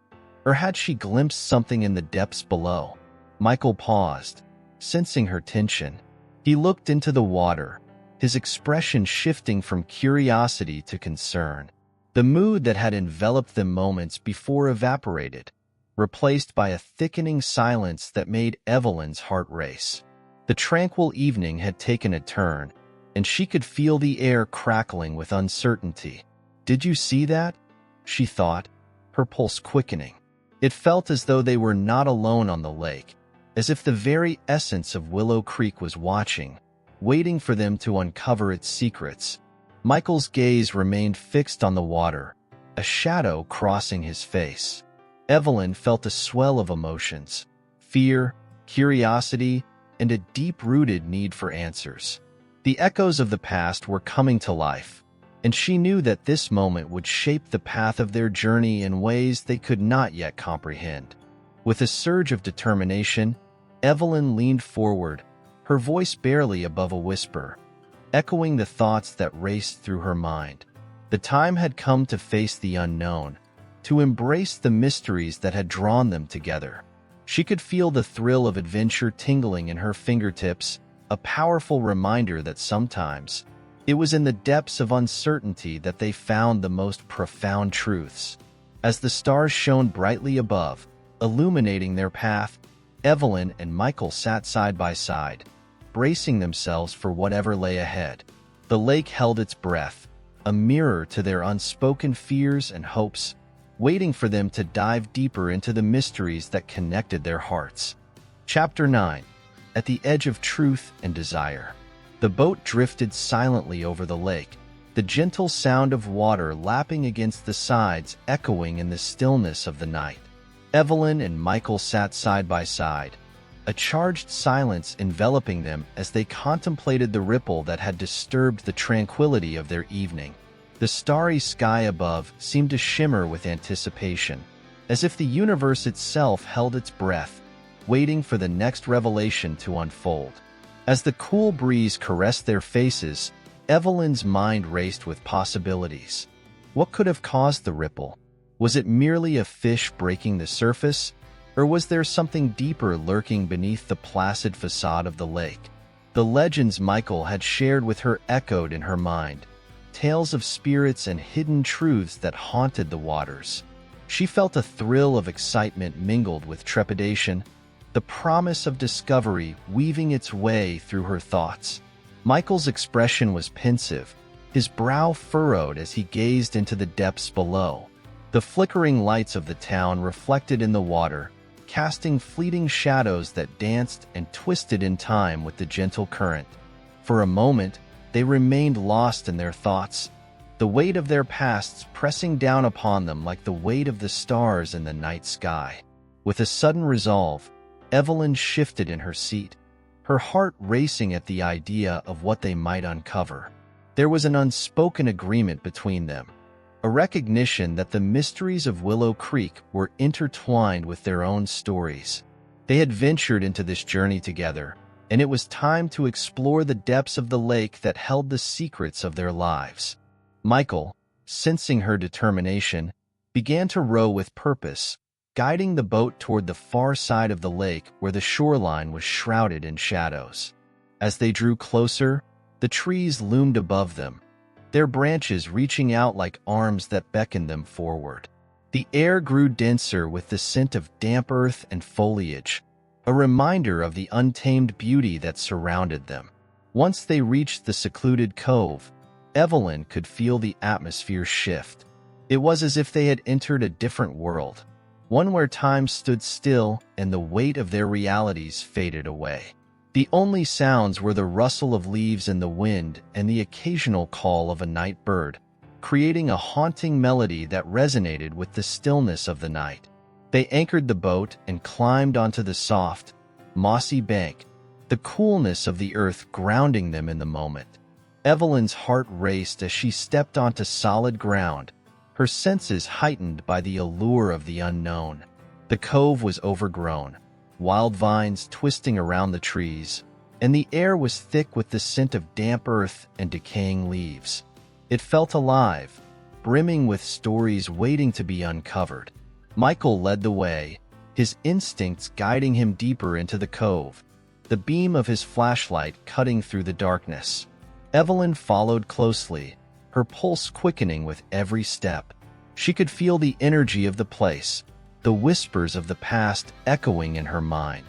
or had she glimpsed something in the depths below? Michael paused, sensing her tension. He looked into the water, his expression shifting from curiosity to concern. The mood that had enveloped them moments before evaporated, replaced by a thickening silence that made Evelyn's heart race. The tranquil evening had taken a turn, and she could feel the air crackling with uncertainty. "Did you see that?" she thought, her pulse quickening. It felt as though they were not alone on the lake, as if the very essence of Willow Creek was watching, waiting for them to uncover its secrets. Michael's gaze remained fixed on the water, a shadow crossing his face. Evelyn felt a swell of emotions: fear, curiosity, and a deep-rooted need for answers. The echoes of the past were coming to life, and she knew that this moment would shape the path of their journey in ways they could not yet comprehend. With a surge of determination, Evelyn leaned forward, her voice barely above a whisper, echoing the thoughts that raced through her mind. The time had come to face the unknown, to embrace the mysteries that had drawn them together. She could feel the thrill of adventure tingling in her fingertips, a powerful reminder that sometimes it was in the depths of uncertainty that they found the most profound truths. As the stars shone brightly above, illuminating their path, Evelyn and Michael sat side by side, bracing themselves for whatever lay ahead. The lake held its breath, a mirror to their unspoken fears and hopes, waiting for them to dive deeper into the mysteries that connected their hearts. Chapter 9. At the Edge of Truth and Desire. The boat drifted silently over the lake, the gentle sound of water lapping against the sides echoing in the stillness of the night. Evelyn and Michael sat side by side, a charged silence enveloping them as they contemplated the ripple that had disturbed the tranquility of their evening. The starry sky above seemed to shimmer with anticipation, as if the universe itself held its breath, waiting for the next revelation to unfold. As the cool breeze caressed their faces, Evelyn's mind raced with possibilities. What could have caused the ripple? Was it merely a fish breaking the surface, or was there something deeper lurking beneath the placid facade of the lake? The legends Michael had shared with her echoed in her mind, tales of spirits and hidden truths that haunted the waters. She felt a thrill of excitement mingled with trepidation, the promise of discovery weaving its way through her thoughts. Michael's expression was pensive, his brow furrowed as he gazed into the depths below. The flickering lights of the town reflected in the water, casting fleeting shadows that danced and twisted in time with the gentle current. For a moment, they remained lost in their thoughts, the weight of their pasts pressing down upon them like the weight of the stars in the night sky. With a sudden resolve, Evelyn shifted in her seat, her heart racing at the idea of what they might uncover. There was an unspoken agreement between them, a recognition that the mysteries of Willow Creek were intertwined with their own stories. They had ventured into this journey together, and it was time to explore the depths of the lake that held the secrets of their lives. Michael, sensing her determination, began to row with purpose, guiding the boat toward the far side of the lake where the shoreline was shrouded in shadows. As they drew closer, the trees loomed above them, their branches reaching out like arms that beckoned them forward. The air grew denser with the scent of damp earth and foliage, a reminder of the untamed beauty that surrounded them. Once they reached the secluded cove, Evelyn could feel the atmosphere shift. It was as if they had entered a different world, one where time stood still and the weight of their realities faded away. The only sounds were the rustle of leaves in the wind and the occasional call of a night bird, creating a haunting melody that resonated with the stillness of the night. They anchored the boat and climbed onto the soft, mossy bank, the coolness of the earth grounding them in the moment. Evelyn's heart raced as she stepped onto solid ground, her senses heightened by the allure of the unknown. The cove was overgrown, wild vines twisting around the trees, and the air was thick with the scent of damp earth and decaying leaves. It felt alive, brimming with stories waiting to be uncovered. Michael led the way, his instincts guiding him deeper into the cove, the beam of his flashlight cutting through the darkness. Evelyn followed closely, her pulse quickening with every step. She could feel the energy of the place, the whispers of the past echoing in her mind.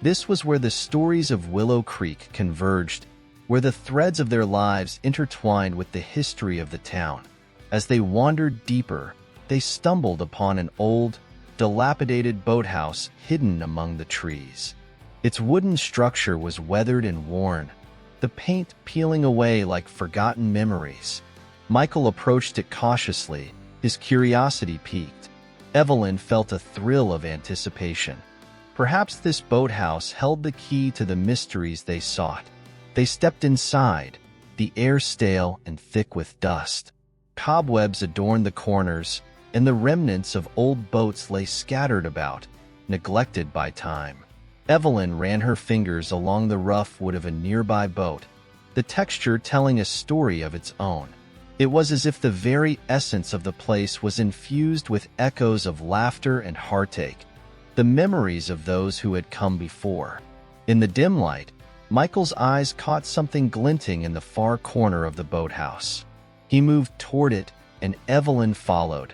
This was where the stories of Willow Creek converged, where the threads of their lives intertwined with the history of the town. As they wandered deeper, they stumbled upon an old, dilapidated boathouse hidden among the trees. Its wooden structure was weathered and worn, the paint peeling away like forgotten memories. Michael approached it cautiously, his curiosity piqued. Evelyn felt a thrill of anticipation. Perhaps this boathouse held the key to the mysteries they sought. They stepped inside, the air stale and thick with dust. Cobwebs adorned the corners, and the remnants of old boats lay scattered about, neglected by time. Evelyn ran her fingers along the rough wood of a nearby boat, the texture telling a story of its own. It was as if the very essence of the place was infused with echoes of laughter and heartache, the memories of those who had come before. In the dim light, Michael's eyes caught something glinting in the far corner of the boathouse. He moved toward it, and Evelyn followed,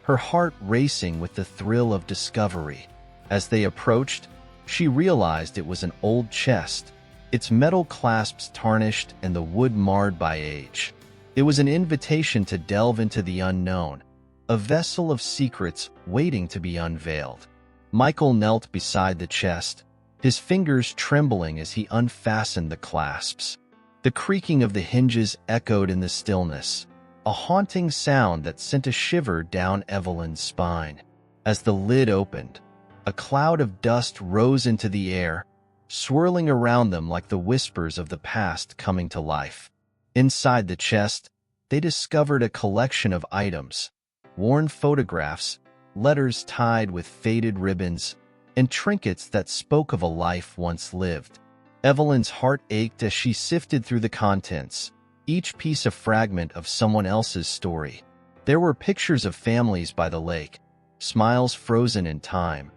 her heart racing with the thrill of discovery. As they approached, she realized it was an old chest, its metal clasps tarnished and the wood marred by age. It was an invitation to delve into the unknown, a vessel of secrets waiting to be unveiled. Michael knelt beside the chest, his fingers trembling as he unfastened the clasps. The creaking of the hinges echoed in the stillness, a haunting sound that sent a shiver down Evelyn's spine. As the lid opened, a cloud of dust rose into the air, swirling around them like the whispers of the past coming to life. Inside the chest, they discovered a collection of items, worn photographs, letters tied with faded ribbons, and trinkets that spoke of a life once lived. Evelyn's heart ached as she sifted through the contents, each piece a fragment of someone else's story. There were pictures of families by the lake, smiles frozen in time,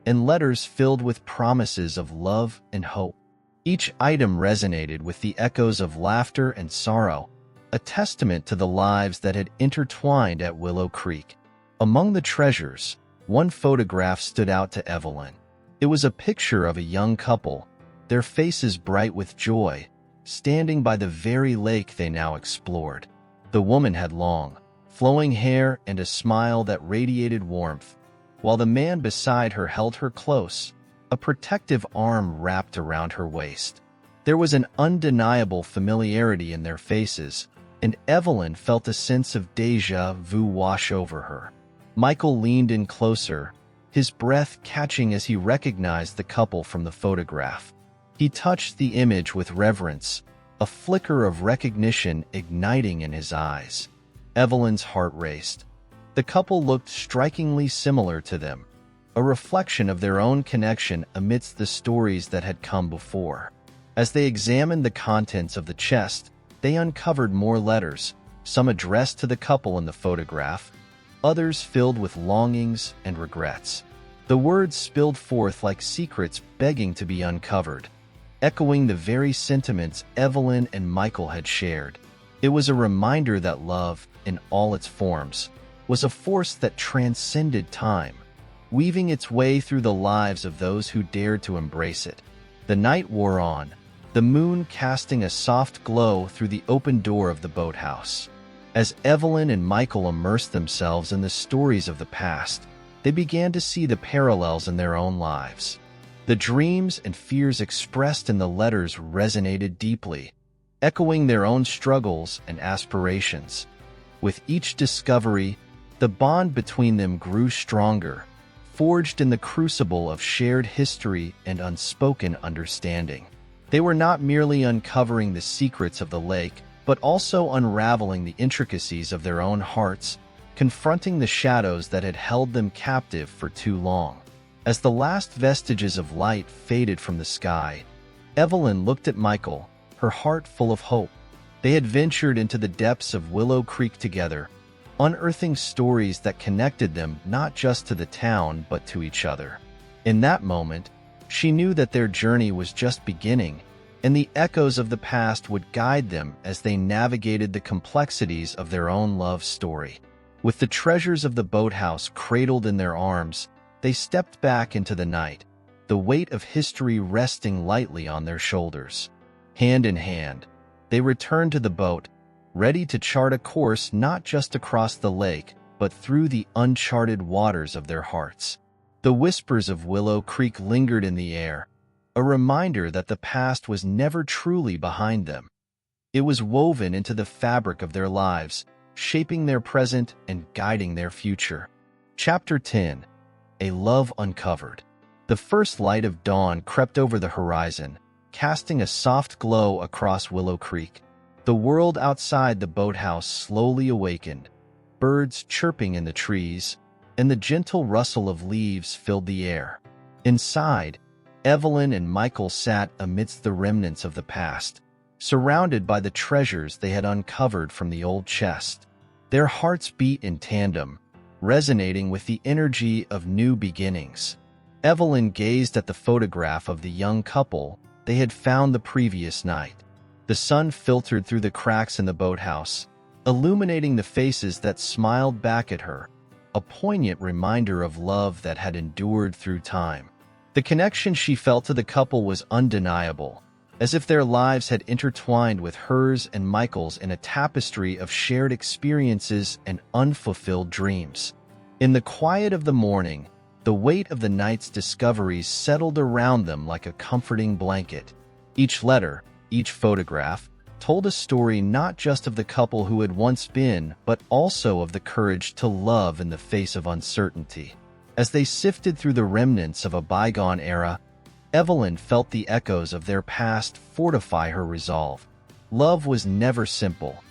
and letters filled with promises of love and hope. Each item resonated with the echoes of laughter and sorrow, a testament to the lives that had intertwined at Willow Creek. Among the treasures, one photograph stood out to Evelyn. It was a picture of a young couple, their faces bright with joy, standing by the very lake they now explored. The woman had long, flowing hair and a smile that radiated warmth, while the man beside her held her close, a protective arm wrapped around her waist. There was an undeniable familiarity in their faces, and Evelyn felt a sense of déjà vu wash over her. Michael leaned in closer, his breath catching as he recognized the couple from the photograph. He touched the image with reverence, a flicker of recognition igniting in his eyes. Evelyn's heart raced. The couple looked strikingly similar to them, a reflection of their own connection amidst the stories that had come before. As they examined the contents of the chest, they uncovered more letters, some addressed to the couple in the photograph, others filled with longings and regrets. The words spilled forth like secrets begging to be uncovered, echoing the very sentiments Evelyn and Michael had shared. It was a reminder that love, in all its forms, was a force that transcended time, weaving its way through the lives of those who dared to embrace it. The night wore on, the moon casting a soft glow through the open door of the boathouse. As Evelyn and Michael immersed themselves in the stories of the past, they began to see the parallels in their own lives. The dreams and fears expressed in the letters resonated deeply, echoing their own struggles and aspirations. With each discovery, the bond between them grew stronger, forged in the crucible of shared history and unspoken understanding. They were not merely uncovering the secrets of the lake, but also unraveling the intricacies of their own hearts, confronting the shadows that had held them captive for too long. As the last vestiges of light faded from the sky, Evelyn looked at Michael, her heart full of hope. They had ventured into the depths of Willow Creek together, unearthing stories that connected them not just to the town but to each other. In that moment, she knew that their journey was just beginning, and the echoes of the past would guide them as they navigated the complexities of their own love story. With the treasures of the boathouse cradled in their arms, they stepped back into the night, the weight of history resting lightly on their shoulders. Hand in hand, they returned to the boat, ready to chart a course not just across the lake, but through the uncharted waters of their hearts. The whispers of Willow Creek lingered in the air, a reminder that the past was never truly behind them. It was woven into the fabric of their lives, shaping their present and guiding their future. Chapter 10. A Love Uncovered. The first light of dawn crept over the horizon, casting a soft glow across Willow Creek. The world outside the boathouse slowly awakened, birds chirping in the trees, and the gentle rustle of leaves filled the air. Inside, Evelyn and Michael sat amidst the remnants of the past, surrounded by the treasures they had uncovered from the old chest. Their hearts beat in tandem, resonating with the energy of new beginnings. Evelyn gazed at the photograph of the young couple they had found the previous night. The sun filtered through the cracks in the boathouse, illuminating the faces that smiled back at her, a poignant reminder of love that had endured through time. The connection she felt to the couple was undeniable, as if their lives had intertwined with hers and Michael's in a tapestry of shared experiences and unfulfilled dreams. In the quiet of the morning, the weight of the night's discoveries settled around them like a comforting blanket. Each letter, each photograph, told a story not just of the couple who had once been, but also of the courage to love in the face of uncertainty. As they sifted through the remnants of a bygone era, Evelyn felt the echoes of their past fortify her resolve. Love was never simple.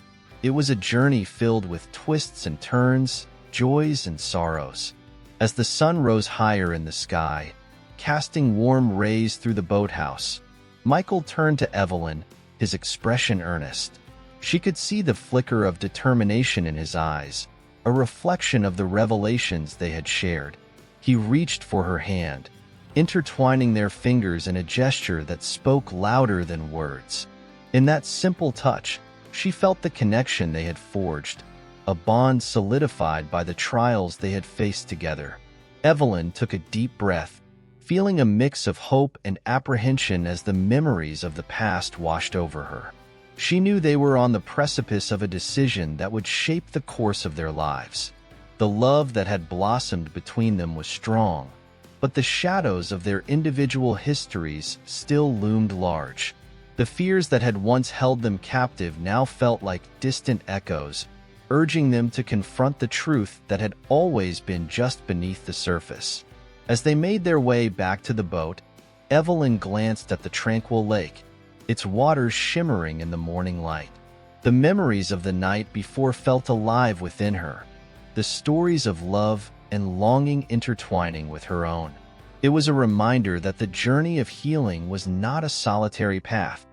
It was a journey filled with twists and turns, joys and sorrows. As the sun rose higher in the sky, casting warm rays through the boathouse, Michael turned to Evelyn, his expression earnest. She could see the flicker of determination in his eyes, a reflection of the revelations they had shared. He reached for her hand, intertwining their fingers in a gesture that spoke louder than words. In that simple touch, she felt the connection they had forged, a bond solidified by the trials they had faced together. Evelyn took a deep breath, feeling a mix of hope and apprehension as the memories of the past washed over her. She knew they were on the precipice of a decision that would shape the course of their lives. The love that had blossomed between them was strong, but the shadows of their individual histories still loomed large. The fears that had once held them captive now felt like distant echoes, urging them to confront the truth that had always been just beneath the surface. As they made their way back to the boat, Evelyn glanced at the tranquil lake, its waters shimmering in the morning light. The memories of the night before felt alive within her, the stories of love and longing intertwining with her own. It was a reminder that the journey of healing was not a solitary path.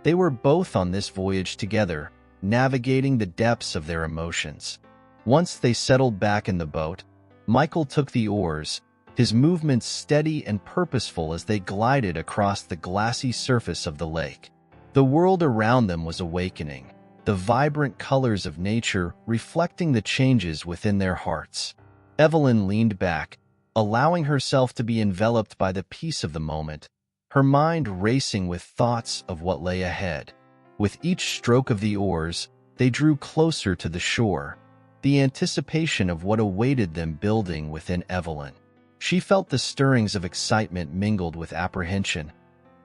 They were both on this voyage together, navigating the depths of their emotions. Once they settled back in the boat, Michael took the oars, his movements steady and purposeful as they glided across the glassy surface of the lake. The world around them was awakening, the vibrant colors of nature reflecting the changes within their hearts. Evelyn leaned back, allowing herself to be enveloped by the peace of the moment, her mind racing with thoughts of what lay ahead. With each stroke of the oars, they drew closer to the shore, the anticipation of what awaited them building within Evelyn. She felt the stirrings of excitement mingled with apprehension.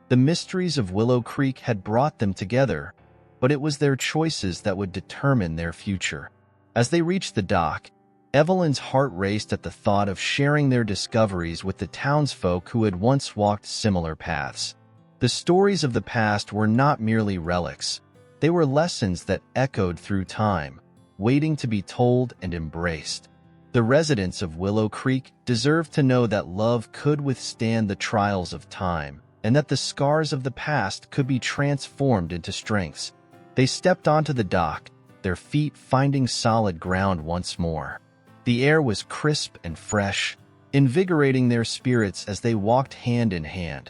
The mysteries of Willow Creek had brought them together, but it was their choices that would determine their future. As they reached the dock, Evelyn's heart raced at the thought of sharing their discoveries with the townsfolk who had once walked similar paths. The stories of the past were not merely relics. They were lessons that echoed through time, waiting to be told and embraced. The residents of Willow Creek deserved to know that love could withstand the trials of time, and that the scars of the past could be transformed into strengths. They stepped onto the dock, their feet finding solid ground once more. The air was crisp and fresh, invigorating their spirits as they walked hand in hand,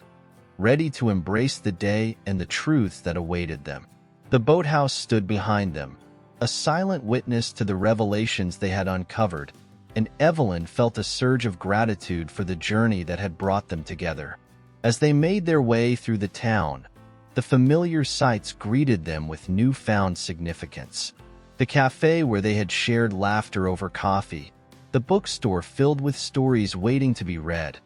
ready to embrace the day and the truths that awaited them. The boathouse stood behind them, a silent witness to the revelations they had uncovered, and Evelyn felt a surge of gratitude for the journey that had brought them together. As they made their way through the town, the familiar sights greeted them with newfound significance. The cafe where they had shared laughter over coffee, the bookstore filled with stories waiting to be read.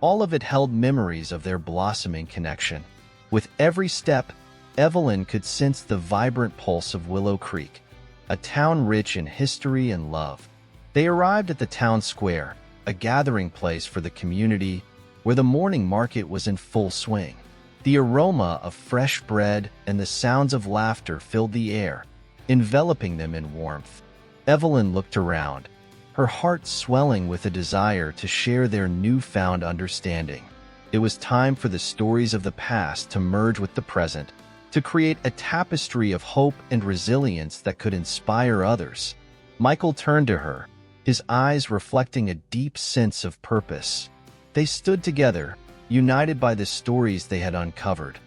All of it held memories of their blossoming connection. With every step, Evelyn could sense the vibrant pulse of Willow Creek, a town rich in history and love. They arrived at the town square, a gathering place for the community, where the morning market was in full swing. The aroma of fresh bread and the sounds of laughter filled the air, enveloping them in warmth. Evelyn looked around, her heart swelling with a desire to share their newfound understanding. It was time for the stories of the past to merge with the present, to create a tapestry of hope and resilience that could inspire others. Michael turned to her, his eyes reflecting a deep sense of purpose. They stood together, united by the stories they had uncovered,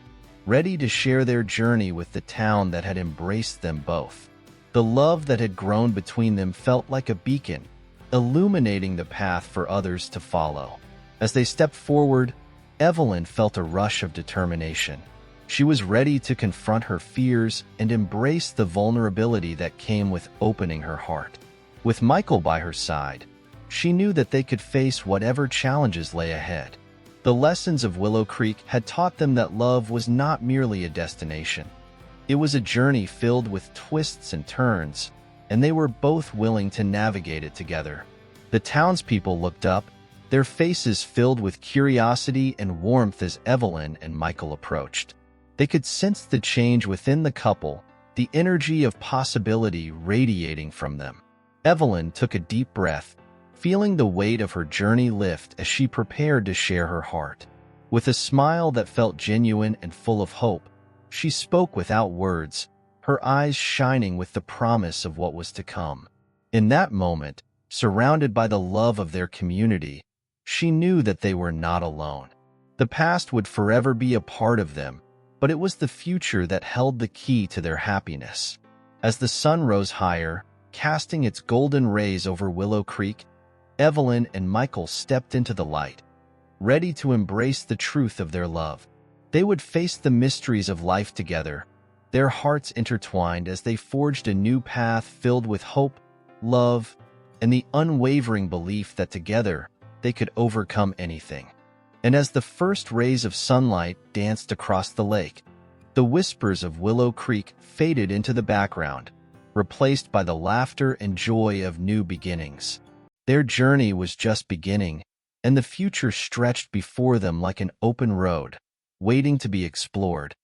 ready to share their journey with the town that had embraced them both. The love that had grown between them felt like a beacon, illuminating the path for others to follow. As they stepped forward, Evelyn felt a rush of determination. She was ready to confront her fears and embrace the vulnerability that came with opening her heart. With Michael by her side, she knew that they could face whatever challenges lay ahead. The lessons of Willow Creek had taught them that love was not merely a destination. It was a journey filled with twists and turns, and they were both willing to navigate it together. The townspeople looked up, their faces filled with curiosity and warmth as Evelyn and Michael approached. They could sense the change within the couple, the energy of possibility radiating from them. Evelyn took a deep breath, feeling the weight of her journey lift as she prepared to share her heart. With a smile that felt genuine and full of hope, she spoke without words, her eyes shining with the promise of what was to come. In that moment, surrounded by the love of their community, she knew that they were not alone. The past would forever be a part of them, but it was the future that held the key to their happiness. As the sun rose higher, casting its golden rays over Willow Creek, Evelyn and Michael stepped into the light, ready to embrace the truth of their love. They would face the mysteries of life together, their hearts intertwined as they forged a new path filled with hope, love, and the unwavering belief that together they could overcome anything. And as the first rays of sunlight danced across the lake, the whispers of Willow Creek faded into the background, replaced by the laughter and joy of new beginnings. Their journey was just beginning, and the future stretched before them like an open road, waiting to be explored.